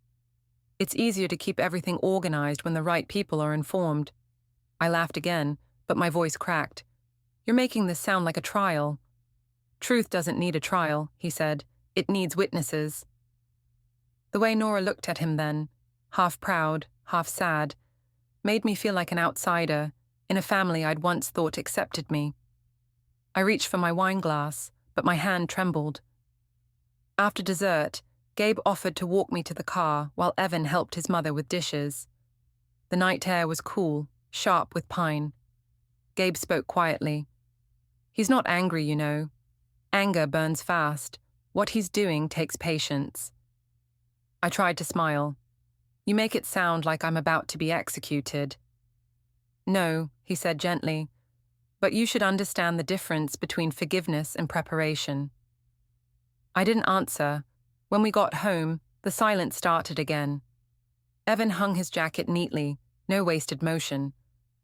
"It's easier to keep everything organized when the right people are informed." I laughed again, but my voice cracked. "You're making this sound like a trial." "Truth doesn't need a trial," he said. "It needs witnesses." The way Nora looked at him then, half proud, half sad, made me feel like an outsider in a family I'd once thought accepted me. I reached for my wine glass, but my hand trembled. After dessert, Gabe offered to walk me to the car while Evan helped his mother with dishes. The night air was cool, sharp with pine. Gabe spoke quietly. "He's not angry, you know. Anger burns fast. What he's doing takes patience." I tried to smile. "You make it sound like I'm about to be executed." "No," he said gently, "but you should understand the difference between forgiveness and preparation." I didn't answer. When we got home, the silence started again. Evan hung his jacket neatly, no wasted motion.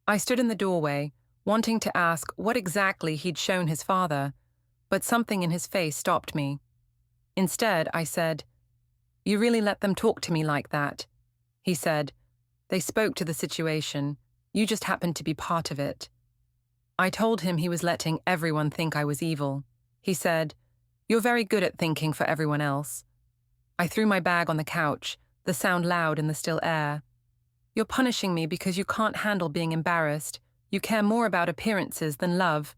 I stood in the doorway, wanting to ask what exactly he'd shown his father, but something in his face stopped me. Instead, I said, "You really let them talk to me like that?" He said, "They spoke to the situation. You just happened to be part of it." I told him he was letting everyone think I was evil. He said, "You're very good at thinking for everyone else." I threw my bag on the couch, the sound loud in the still air. "You're punishing me because you can't handle being embarrassed. You care more about appearances than love."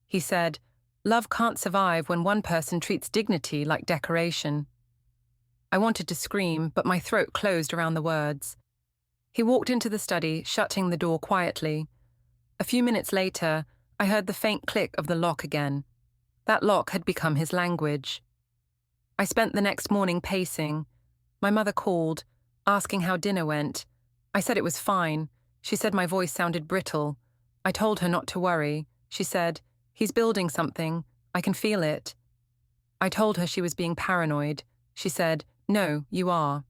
He said, "Love can't survive when one person treats dignity like decoration." I wanted to scream, but my throat closed around the words. He walked into the study, shutting the door quietly. A few minutes later, I heard the faint click of the lock again. That lock had become his language. I spent the next morning pacing. My mother called, asking how dinner went. I said it was fine. She said my voice sounded brittle. I told her not to worry. She said, "He's building something. I can feel it." I told her she was being paranoid. She said, "No, you are."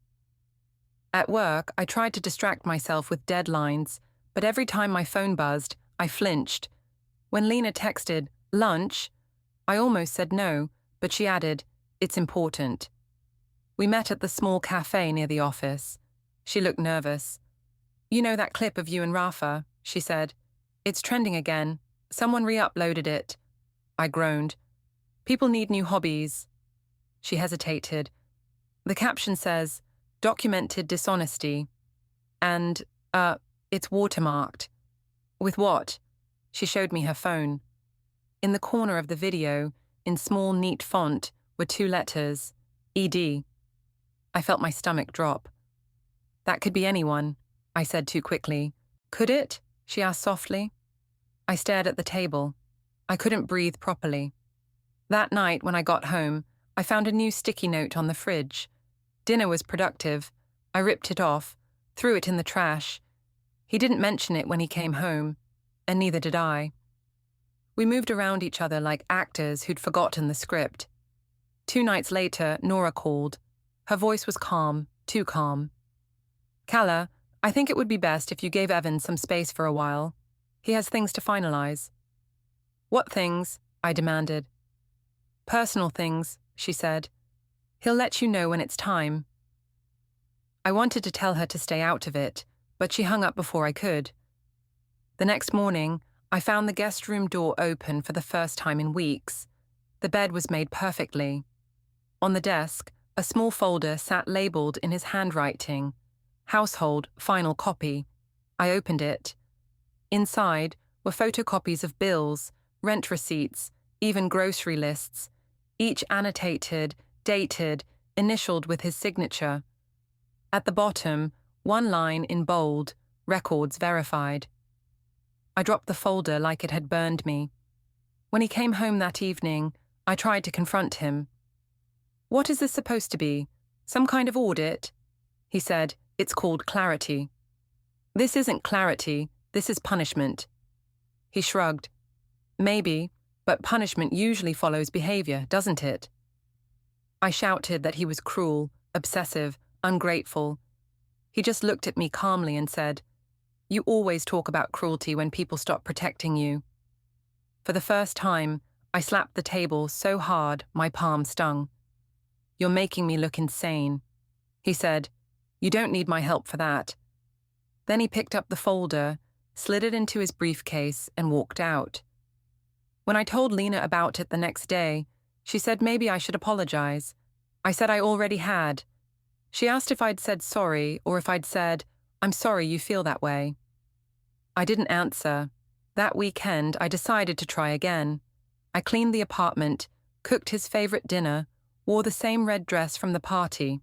At work, I tried to distract myself with deadlines, but every time my phone buzzed, I flinched. When Lena texted, "Lunch?" I almost said no, but she added, "It's important." We met at the small cafe near the office. She looked nervous. "You know that clip of you and Rafa?" she said. "It's trending again. Someone re-uploaded it." I groaned. "People need new hobbies." She hesitated. "The caption says, 'Documented dishonesty.' And, it's watermarked." "With what?" She showed me her phone. In the corner of the video, in small, neat font, were 2 letters, ED. I felt my stomach drop. "That could be anyone," I said too quickly. "Could it?" she asked softly. I stared at the table. I couldn't breathe properly. That night, when I got home, I found a new sticky note on the fridge. Dinner was productive. I ripped it off, threw it in the trash. He didn't mention it when he came home, and neither did I. We moved around each other like actors who'd forgotten the script. 2 nights later, Nora called. Her voice was calm, too calm. "Calla, I think it would be best if you gave Evan some space for a while. He has things to finalize." "What things?" I demanded. "Personal things," she said. "He'll let you know when it's time." I wanted to tell her to stay out of it, but she hung up before I could. The next morning, I found the guest room door open for the first time in weeks. The bed was made perfectly. On the desk, a small folder sat labeled in his handwriting, "Household, final copy." I opened it. Inside were photocopies of bills, rent receipts, even grocery lists, each annotated, dated, initialed with his signature. At the bottom, one line in bold, "Records verified." I dropped the folder like it had burned me. When he came home that evening, I tried to confront him. "What is this supposed to be? Some kind of audit?" He said, "It's called clarity." "This isn't clarity, this is punishment." He shrugged. "Maybe, but punishment usually follows behavior, doesn't it?" I shouted that he was cruel, obsessive, ungrateful. He just looked at me calmly and said, "You always talk about cruelty when people stop protecting you." For the first time, I slapped the table so hard my palm stung. "You're making me look insane." He said, "You don't need my help for that." Then he picked up the folder, slid it into his briefcase, and walked out. When I told Lena about it the next day, she said maybe I should apologize. I said I already had. She asked if I'd said sorry or if I'd said, "I'm sorry you feel that way." I didn't answer. That weekend, I decided to try again. I cleaned the apartment, cooked his favorite dinner, wore the same red dress from the party.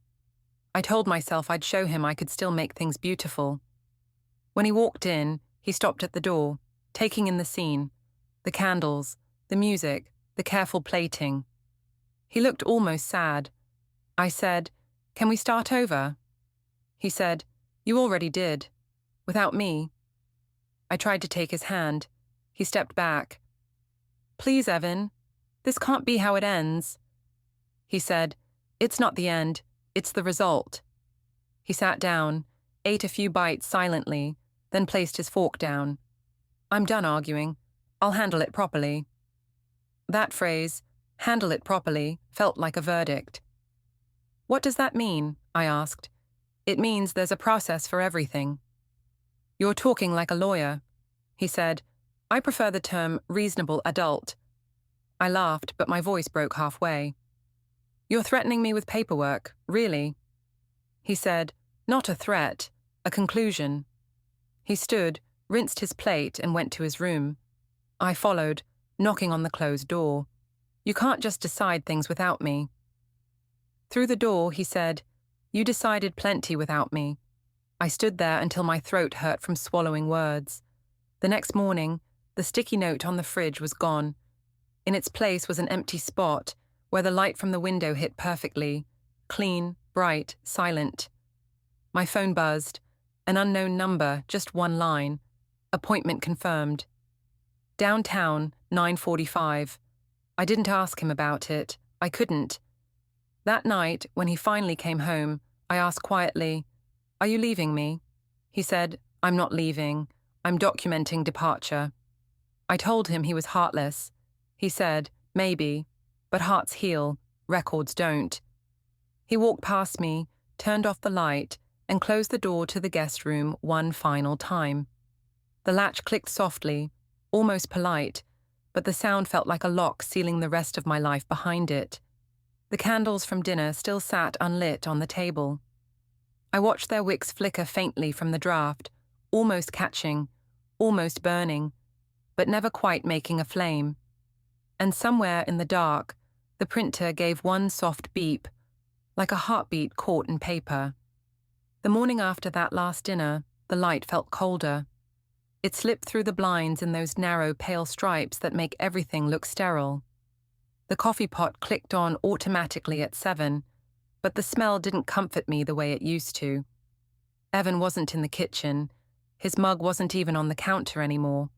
I told myself I'd show him I could still make things beautiful. When he walked in, he stopped at the door, taking in the scene, the candles, the music, the careful plating. He looked almost sad. I said, "Can we start over?" He said, "You already did. Without me." I tried to take his hand. He stepped back. "Please, Evan. This can't be how it ends." He said, "It's not the end. It's the result." He sat down, ate a few bites silently, then placed his fork down. "I'm done arguing. I'll handle it properly." That phrase, "handle it properly," felt like a verdict. "What does that mean?" I asked. "It means there's a process for everything." "You're talking like a lawyer." He said, "I prefer the term reasonable adult." I laughed, but my voice broke halfway. "You're threatening me with paperwork, really?" He said, "Not a threat, a conclusion." He stood, rinsed his plate, and went to his room. I followed, knocking on the closed door. "You can't just decide things without me." Through the door, he said, "You decided plenty without me." I stood there until my throat hurt from swallowing words. The next morning, the sticky note on the fridge was gone. In its place was an empty spot where the light from the window hit perfectly, clean, bright, silent. My phone buzzed. An unknown number, just one line. Appointment confirmed. Downtown, 9:45. I didn't ask him about it. I couldn't. That night, when he finally came home, I asked quietly, "Are you leaving me?" He said, "I'm not leaving. I'm documenting departure." I told him he was heartless. He said, "Maybe, but hearts heal, records don't." He walked past me, turned off the light, and closed the door to the guest room one final time. The latch clicked softly, almost polite, but the sound felt like a lock sealing the rest of my life behind it. The candles from dinner still sat unlit on the table. I watched their wicks flicker faintly from the draft, almost catching, almost burning, but never quite making a flame. And somewhere in the dark, the printer gave one soft beep, like a heartbeat caught in paper. The morning after that last dinner, the light felt colder. It slipped through the blinds in those narrow, pale stripes that make everything look sterile. The coffee pot clicked on automatically at 7, but the smell didn't comfort me the way it used to. Evan wasn't in the kitchen. His mug wasn't even on the counter anymore.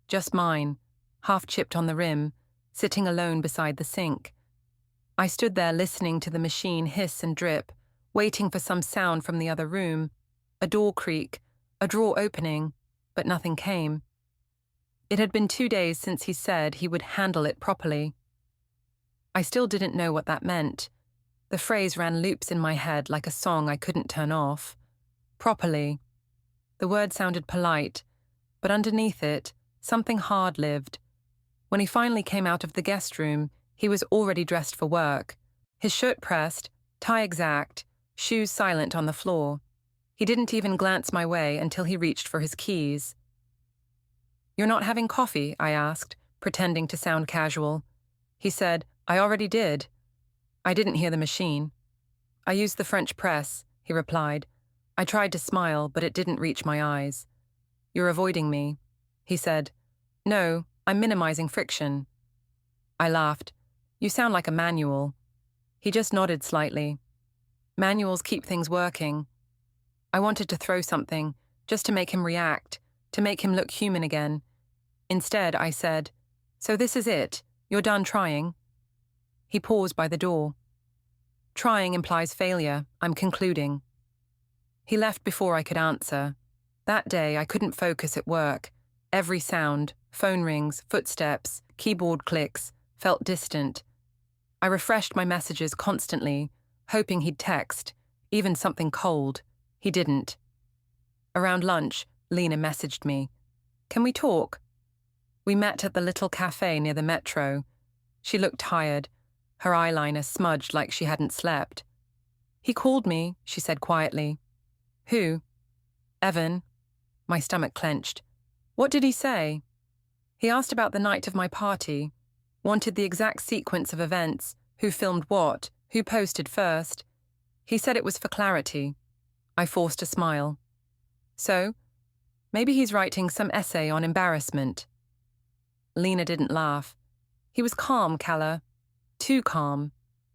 Just mine, half chipped on the rim, sitting alone beside the sink. I stood there listening to the machine hiss and drip, waiting for some sound from the other room, a door creak, a drawer opening, but nothing came. It had been 2 days since he said he would handle it properly. I still didn't know what that meant. The phrase ran loops in my head like a song I couldn't turn off. Properly. The word sounded polite, but underneath it, something hard lived. When he finally came out of the guest room, he was already dressed for work. His shirt pressed, tie exact, shoes silent on the floor. He didn't even glance my way until he reached for his keys. "You're not having coffee?" I asked, pretending to sound casual. He said, "I already did." I didn't hear the machine. "I used the French press," he replied. I tried to smile, but it didn't reach my eyes. "You're avoiding me," he said. "No, I'm minimizing friction." I laughed. "You sound like a manual." He just nodded slightly. "Manuals keep things working." I wanted to throw something, just to make him react, to make him look human again. Instead, I said, "So this is it? You're done trying?" He paused by the door. "Trying implies failure. I'm concluding." He left before I could answer. That day, I couldn't focus at work. Every sound, phone rings, footsteps, keyboard clicks, felt distant. I refreshed my messages constantly, hoping he'd text, even something cold. He didn't. Around lunch, Lena messaged me. "Can we talk?" We met at the little cafe near the metro. She looked tired, her eyeliner smudged like she hadn't slept. "He called me," she said quietly. "Who?" "Evan." My stomach clenched. "What did he say?" "He asked about the night of my party, wanted the exact sequence of events, who filmed what, who posted first. He said it was for clarity." I forced a smile. "So? Maybe he's writing some essay on embarrassment." Lena didn't laugh. "He was calm, Calla. Too calm.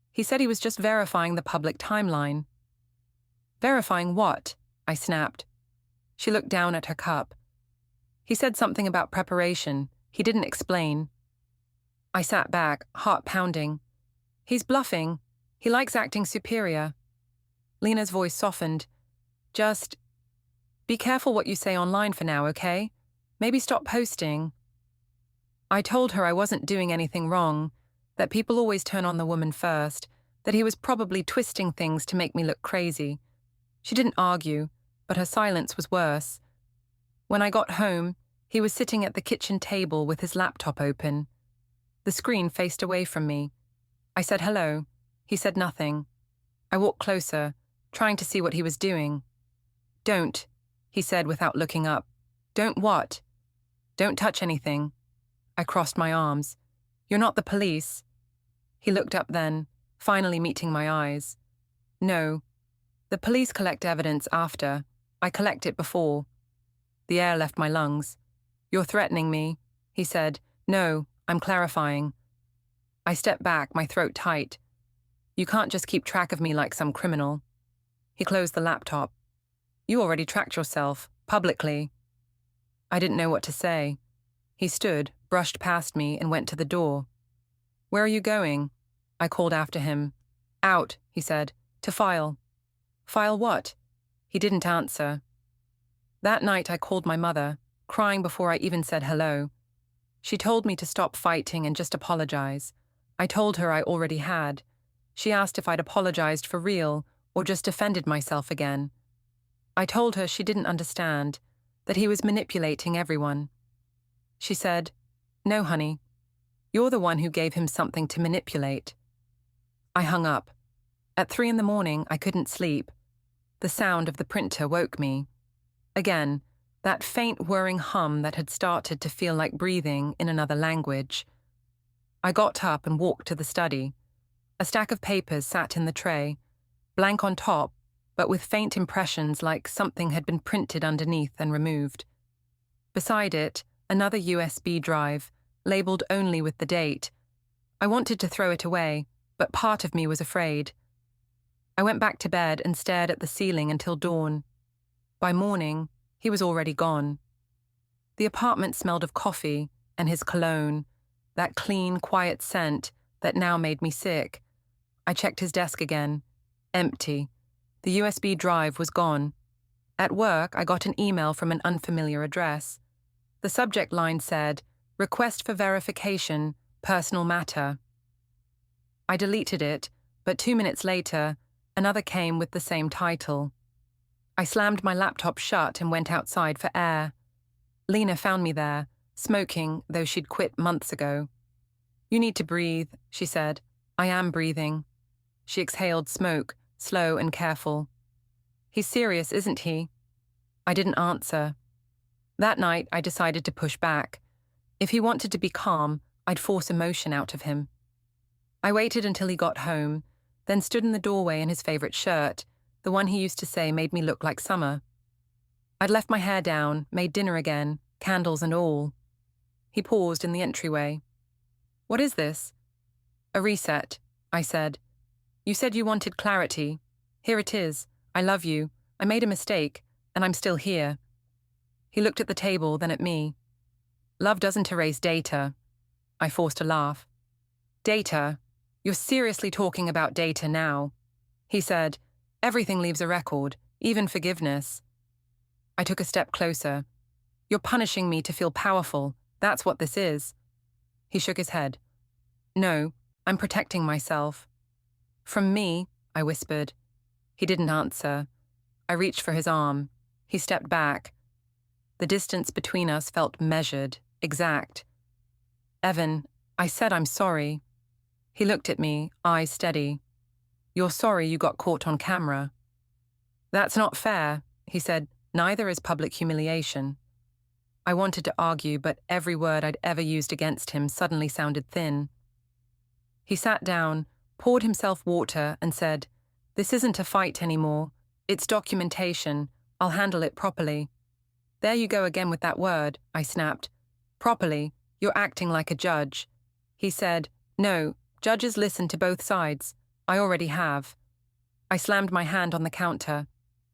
He said he was just verifying the public timeline." "Verifying what?" I snapped. She looked down at her cup. "He said something about preparation. He didn't explain." I sat back, heart pounding. "He's bluffing. He likes acting superior." Lena's voice softened. "Just be careful what you say online for now, okay? Maybe stop posting." I told her I wasn't doing anything wrong, that people always turn on the woman first, that he was probably twisting things to make me look crazy. She didn't argue, but her silence was worse. When I got home, he was sitting at the kitchen table with his laptop open. The screen faced away from me. I said hello. He said nothing. I walked closer, trying to see what he was doing. "Don't," he said without looking up. "Don't what?" "Don't touch anything." I crossed my arms. "You're not the police." He looked up then, finally meeting my eyes. "No. The police collect evidence after. I collect it before. The air left my lungs. You're threatening me, he said. No, I'm clarifying. I stepped back, my throat tight. You can't just keep track of me like some criminal. He closed the laptop. You already tracked yourself, publicly. I didn't know what to say. He stood, brushed past me, and went to the door. Where are you going? I called after him. Out, he said, to file. File what? He didn't answer. That night I called my mother, crying before I even said hello. She told me to stop fighting and just apologize. I told her I already had. She asked if I'd apologized for real or just defended myself again. I told her she didn't understand, that he was manipulating everyone. She said, No, honey. You're the one who gave him something to manipulate. I hung up. At 3 a.m, I couldn't sleep. The sound of the printer woke me. Again, that faint whirring hum that had started to feel like breathing in another language. I got up and walked to the study. A stack of papers sat in the tray, blank on top, but with faint impressions like something had been printed underneath and removed. Beside it, another USB drive, labeled only with the date. I wanted to throw it away, but part of me was afraid. I went back to bed and stared at the ceiling until dawn. By morning, he was already gone. The apartment smelled of coffee and his cologne, that clean, quiet scent that now made me sick. I checked his desk again. Empty. The USB drive was gone. At work, I got an email from an unfamiliar address. The subject line said, Request for verification, personal matter. I deleted it, but 2 minutes later, another came with the same title. I slammed my laptop shut and went outside for air. Lena found me there, smoking, though she'd quit months ago. You need to breathe, she said. I am breathing. She exhaled smoke, slow and careful. He's serious, isn't he? I didn't answer. That night, I decided to push back. If he wanted to be calm, I'd force emotion out of him. I waited until he got home, then stood in the doorway in his favorite shirt, the one he used to say made me look like summer. I'd left my hair down, made dinner again, candles and all. He paused in the entryway. What is this? A reset, I said. You said you wanted clarity. Here it is. I love you. I made a mistake, and I'm still here. He looked at the table, then at me. Love doesn't erase data. I forced a laugh. Data? You're seriously talking about data now. He said, Everything leaves a record, even forgiveness. I took a step closer. You're punishing me to feel powerful. That's what this is. He shook his head. No, I'm protecting myself. From me, I whispered. He didn't answer. I reached for his arm. He stepped back. The distance between us felt measured, exact. Evan, I said I'm sorry. He looked at me, eyes steady. You're sorry you got caught on camera. That's not fair, he said. Neither is public humiliation. I wanted to argue, but every word I'd ever used against him suddenly sounded thin. He sat down, poured himself water, and said, This isn't a fight anymore. It's documentation. I'll handle it properly. There you go again with that word, I snapped. Properly. You're acting like a judge. He said, No, judges listen to both sides. I already have. I slammed my hand on the counter.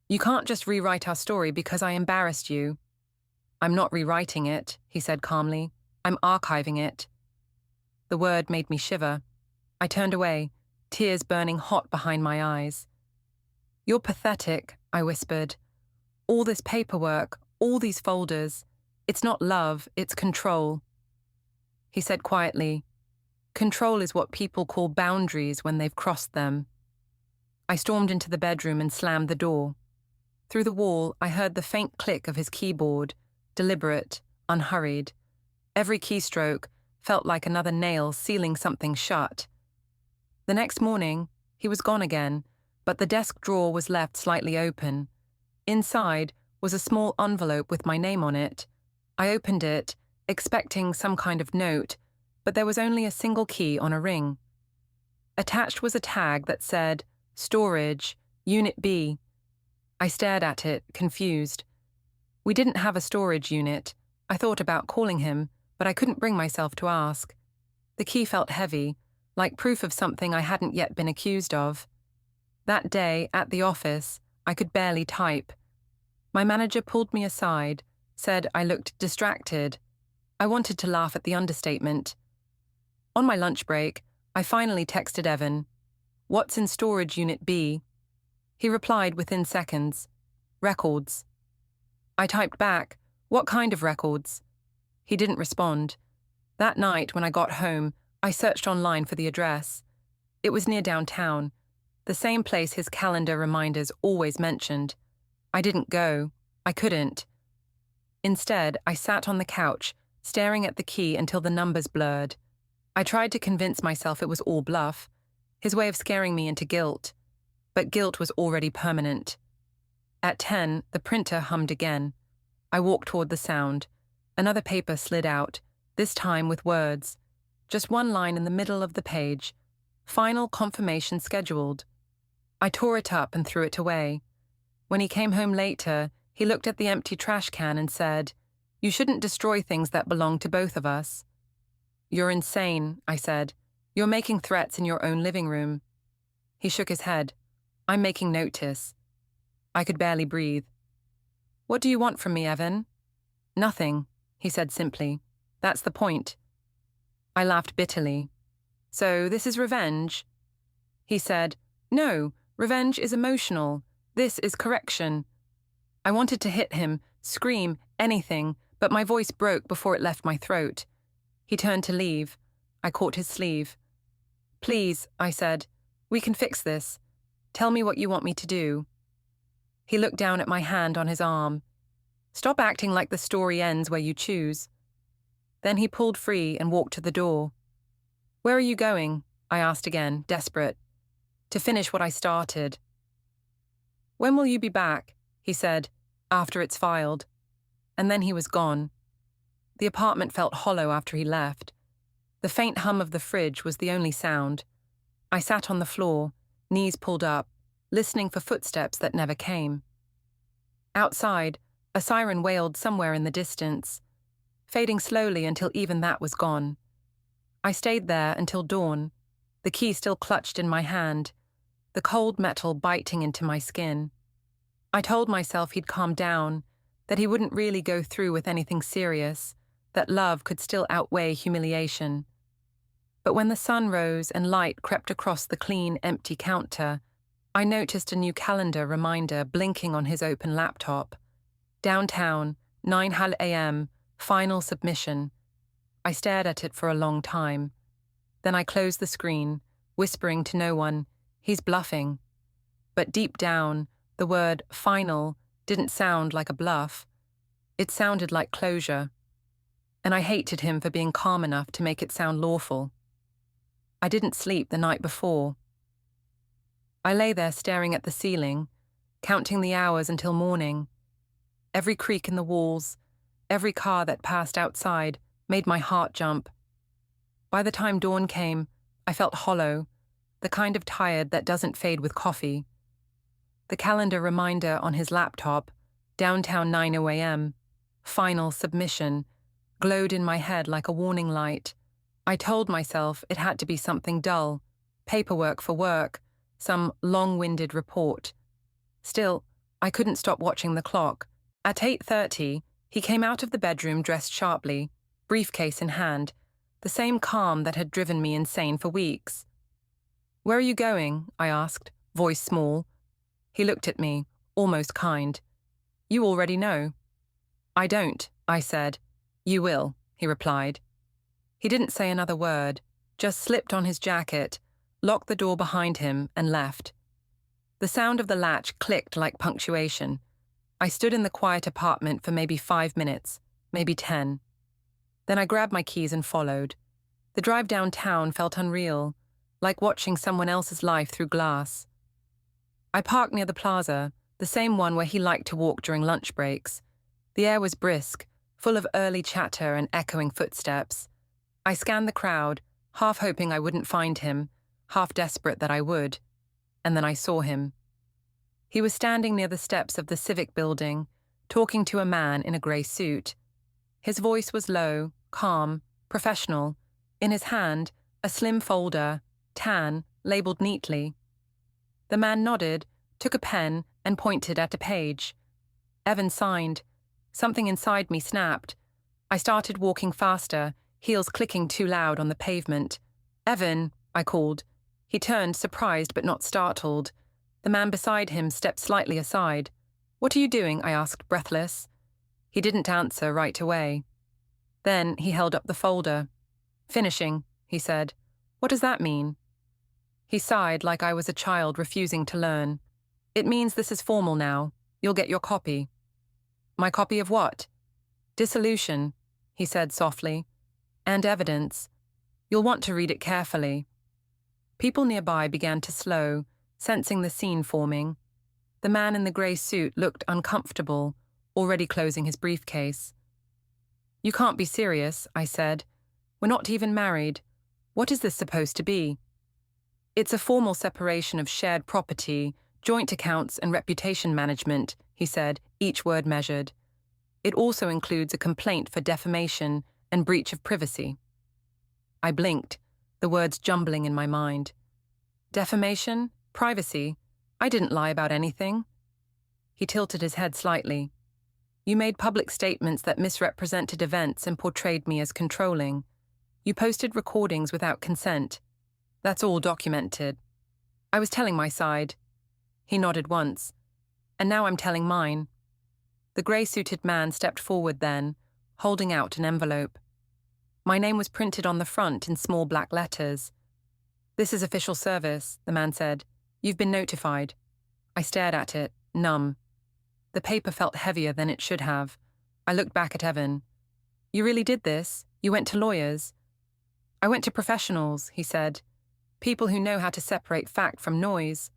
You can't just rewrite our story because I embarrassed you. I'm not rewriting it, he said calmly. I'm archiving it. The word made me shiver. I turned away, tears burning hot behind my eyes. You're pathetic, I whispered. All this paperwork, all these folders. It's not love, it's control. He said quietly, Control is what people call boundaries when they've crossed them. I stormed into the bedroom and slammed the door. Through the wall, I heard the faint click of his keyboard, deliberate, unhurried. Every keystroke felt like another nail sealing something shut. The next morning, he was gone again, but the desk drawer was left slightly open. Inside was a small envelope with my name on it. I opened it, expecting some kind of note, but there was only a single key on a ring. Attached was a tag that said, Storage, Unit B. I stared at it, confused. We didn't have a storage unit. I thought about calling him, but I couldn't bring myself to ask. The key felt heavy, like proof of something I hadn't yet been accused of. That day, at the office, I could barely type. My manager pulled me aside, said I looked distracted. I wanted to laugh at the understatement. On my lunch break, I finally texted Evan, "What's in storage unit B?" He replied within seconds, "Records." I typed back, "What kind of records?" He didn't respond. That night, when I got home, I searched online for the address. It was near downtown, the same place his calendar reminders always mentioned. I didn't go. I couldn't. Instead, I sat on the couch, staring at the key until the numbers blurred. I tried to convince myself it was all bluff, his way of scaring me into guilt. But guilt was already permanent. At 10, the printer hummed again. I walked toward the sound. Another paper slid out, this time with words. Just one line in the middle of the page. "Final confirmation scheduled." I tore it up and threw it away. When he came home later, he looked at the empty trash can and said, "You shouldn't destroy things that belong to both of us." "You're insane," I said. "You're making threats in your own living room." He shook his head. "I'm making notice." I could barely breathe. "What do you want from me, Evan?" "Nothing," he said simply. "That's the point." I laughed bitterly. "So this is revenge?" He said, "No, revenge is emotional. This is correction." I wanted to hit him, scream, anything, but my voice broke before it left my throat. He turned to leave. I caught his sleeve. "Please," I said, "we can fix this. Tell me what you want me to do." He looked down at my hand on his arm. "Stop acting like the story ends where you choose." Then he pulled free and walked to the door. "Where are you going?" I asked again, desperate. "To finish what I started." "When will you be back?" he said, "after it's filed." And then he was gone. The apartment felt hollow after he left. The faint hum of the fridge was the only sound. I sat on the floor, knees pulled up, listening for footsteps that never came. Outside, a siren wailed somewhere in the distance, fading slowly until even that was gone. I stayed there until dawn, the key still clutched in my hand, the cold metal biting into my skin. I told myself he'd calm down, that he wouldn't really go through with anything serious, that love could still outweigh humiliation. But when the sun rose and light crept across the clean, empty counter, I noticed a new calendar reminder blinking on his open laptop. Downtown, 9 a.m., final submission. I stared at it for a long time. Then I closed the screen, whispering to no one, "He's bluffing." But deep down, the word final didn't sound like a bluff. It sounded like closure. And I hated him for being calm enough to make it sound lawful. I didn't sleep the night before. I lay there staring at the ceiling, counting the hours until morning. Every creak in the walls, every car that passed outside made my heart jump. By the time dawn came, I felt hollow, the kind of tired that doesn't fade with coffee. The calendar reminder on his laptop, downtown 9 a.m., final submission, glowed in my head like a warning light. I told myself it had to be something dull, paperwork for work, some long-winded report. Still, I couldn't stop watching the clock. At 8:30, he came out of the bedroom dressed sharply, briefcase in hand, the same calm that had driven me insane for weeks. "Where are you going?" I asked, voice small. He looked at me, almost kind. "You already know." "I don't," I said. "You will," he replied. He didn't say another word, just slipped on his jacket, locked the door behind him, and left. The sound of the latch clicked like punctuation. I stood in the quiet apartment for maybe 5 minutes, maybe 10. Then I grabbed my keys and followed. The drive downtown felt unreal, like watching someone else's life through glass. I parked near the plaza, the same one where he liked to walk during lunch breaks. The air was brisk, full of early chatter and echoing footsteps. I scanned the crowd, half hoping I wouldn't find him, half desperate that I would. And then I saw him. He was standing near the steps of the Civic building, talking to a man in a grey suit. His voice was low, calm, professional. In his hand, a slim folder, tan, labelled neatly. The man nodded, took a pen, and pointed at a page. Evan signed. Something inside me snapped. I started walking faster, heels clicking too loud on the pavement. "Evan," I called. He turned, surprised but not startled. The man beside him stepped slightly aside. "What are you doing?" I asked, breathless. He didn't answer right away. Then he held up the folder. "Finishing," he said. "What does that mean?" He sighed like I was a child refusing to learn. "It means this is formal now. You'll get your copy." "My copy of what?" "Dissolution," he said softly. "And evidence. You'll want to read it carefully." People nearby began to slow, sensing the scene forming. The man in the grey suit looked uncomfortable, already closing his briefcase. "You can't be serious," I said. "We're not even married. What is this supposed to be?" "It's a formal separation of shared property, joint accounts and reputation management," he said, each word measured. "It also includes a complaint for defamation and breach of privacy." I blinked, the words jumbling in my mind. Defamation? Privacy? I didn't lie about anything. He tilted his head slightly. "You made public statements that misrepresented events and portrayed me as controlling. You posted recordings without consent. That's all documented. I was telling my side." He nodded once. "And now I'm telling mine." The grey-suited man stepped forward then, holding out an envelope. My name was printed on the front in small black letters. "This is official service," the man said. "You've been notified." I stared at it, numb. The paper felt heavier than it should have. I looked back at Evan. "You really did this? You went to lawyers?" "I went to professionals," he said. "People who know how to separate fact from noise."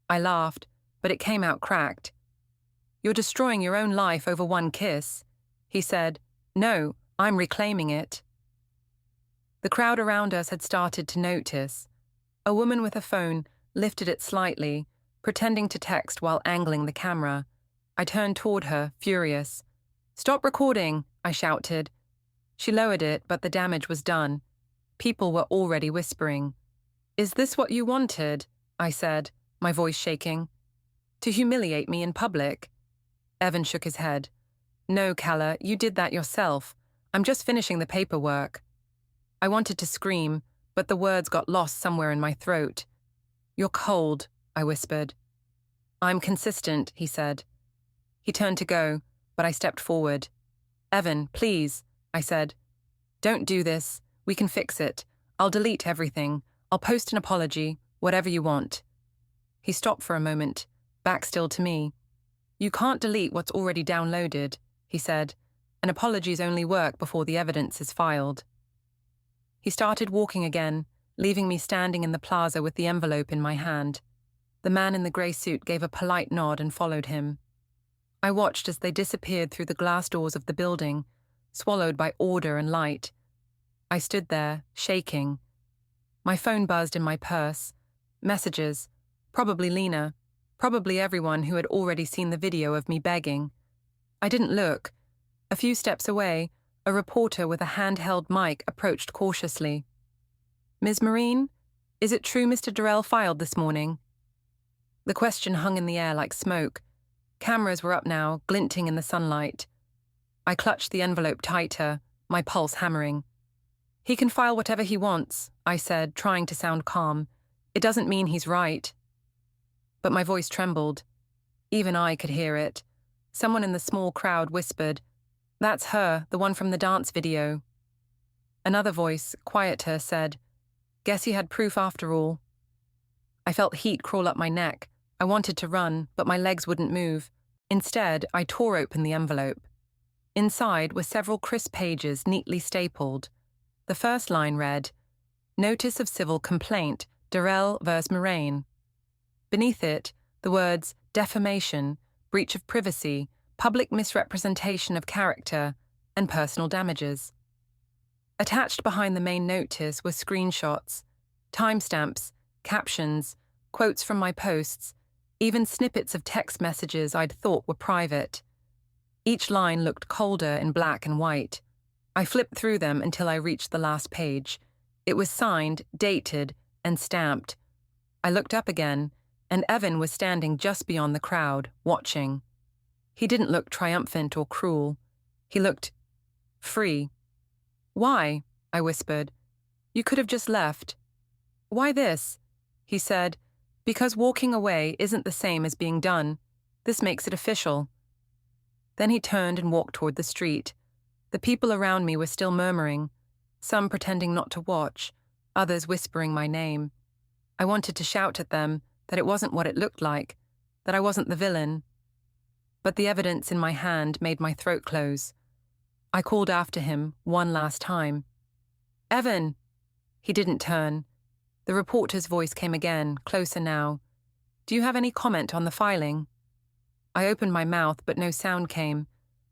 I laughed, but it came out cracked. "You're destroying your own life over one kiss." He said, "No, I'm reclaiming it." The crowd around us had started to notice. A woman with a phone lifted it slightly, pretending to text while angling the camera. I turned toward her, furious. "Stop recording," I shouted. She lowered it, but the damage was done. People were already whispering. "Is this what you wanted?" I said, my voice shaking. "To humiliate me in public?" Evan shook his head. "No, Calla, you did that yourself. I'm just finishing the paperwork." I wanted to scream, but the words got lost somewhere in my throat. "You're cold," I whispered. "I'm consistent," he said. He turned to go, but I stepped forward. "Evan, please," I said. "Don't do this. We can fix it. I'll delete everything. I'll post an apology, whatever you want." He stopped for a moment, back still to me. "You can't delete what's already downloaded," he said. "And apologies only work before the evidence is filed." He started walking again, leaving me standing in the plaza with the envelope in my hand. The man in the grey suit gave a polite nod and followed him. I watched as they disappeared through the glass doors of the building, swallowed by order and light. I stood there, shaking. My phone buzzed in my purse. Messages. Probably Lena. Probably everyone who had already seen the video of me begging. I didn't look. A few steps away, a reporter with a handheld mic approached cautiously. "Ms. Mireyne, is it true Mr. Durrell filed this morning?" The question hung in the air like smoke. Cameras were up now, glinting in the sunlight. I clutched the envelope tighter, my pulse hammering. "He can file whatever he wants," I said, trying to sound calm. "It doesn't mean he's right." But my voice trembled. Even I could hear it. Someone in the small crowd whispered, "That's her, the one from the dance video." Another voice, quieter, said, "Guess he had proof after all." I felt heat crawl up my neck. I wanted to run, but my legs wouldn't move. Instead, I tore open the envelope. Inside were several crisp pages neatly stapled. The first line read, "Notice of civil complaint, Durrell vs. Mireyne." Beneath it, the words defamation, breach of privacy, public misrepresentation of character, and personal damages. Attached behind the main notice were screenshots, timestamps, captions, quotes from my posts, even snippets of text messages I'd thought were private. Each line looked colder in black and white. I flipped through them until I reached the last page. It was signed, dated, and stamped. I looked up again, and Evan was standing just beyond the crowd, watching. He didn't look triumphant or cruel. He looked free. "Why?" I whispered. "You could have just left." "Why this?" he said. "Because walking away isn't the same as being done. This makes it official." Then he turned and walked toward the street. The people around me were still murmuring, some pretending not to watch, others whispering my name. I wanted to shout at them that it wasn't what it looked like, that I wasn't the villain. But the evidence in my hand made my throat close. I called after him one last time. "Evan!" He didn't turn. The reporter's voice came again, closer now. "Do you have any comment on the filing?" I opened my mouth, but no sound came.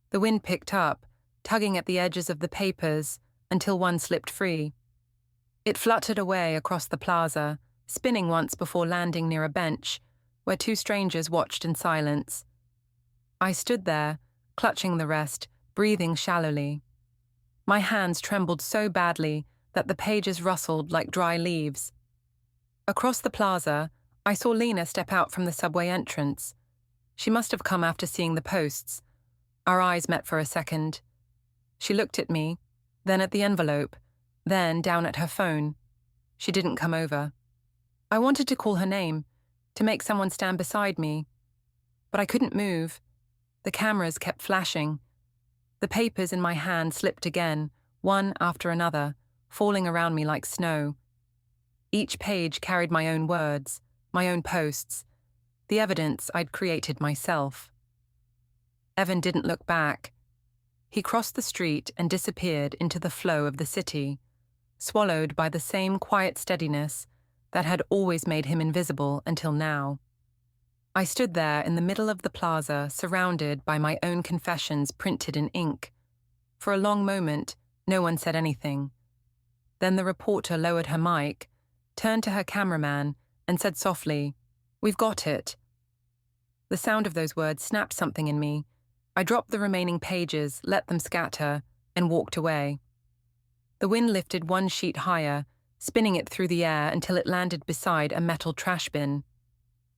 The wind picked up, tugging at the edges of the papers until one slipped free. It fluttered away across the plaza, spinning once before landing near a bench, where two strangers watched in silence. I stood there, clutching the rest, breathing shallowly. My hands trembled so badly that the pages rustled like dry leaves. Across the plaza, I saw Lena step out from the subway entrance. She must have come after seeing the posts. Our eyes met for a second. She looked at me, then at the envelope, then down at her phone. She didn't come over. I wanted to call her name, to make someone stand beside me. But I couldn't move. The cameras kept flashing. The papers in my hand slipped again, one after another, falling around me like snow. Each page carried my own words, my own posts, the evidence I'd created myself. Evan didn't look back. He crossed the street and disappeared into the flow of the city, swallowed by the same quiet steadiness that had always made him invisible until now. I stood there in the middle of the plaza, surrounded by my own confessions printed in ink. For a long moment, no one said anything. Then the reporter lowered her mic, turned to her cameraman, and said softly, "We've got it." The sound of those words snapped something in me. I dropped the remaining pages, let them scatter, and walked away. The wind lifted one sheet higher, spinning it through the air until it landed beside a metal trash bin.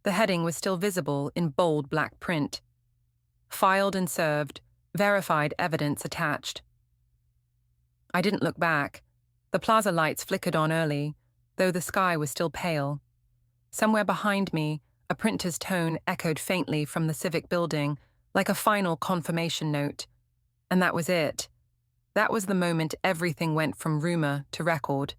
The heading was still visible in bold black print. Filed and served, verified evidence attached. I didn't look back. The plaza lights flickered on early, though the sky was still pale. Somewhere behind me, a printer's tone echoed faintly from the civic building, like a final confirmation note. And that was it. That was the moment everything went from rumor to record.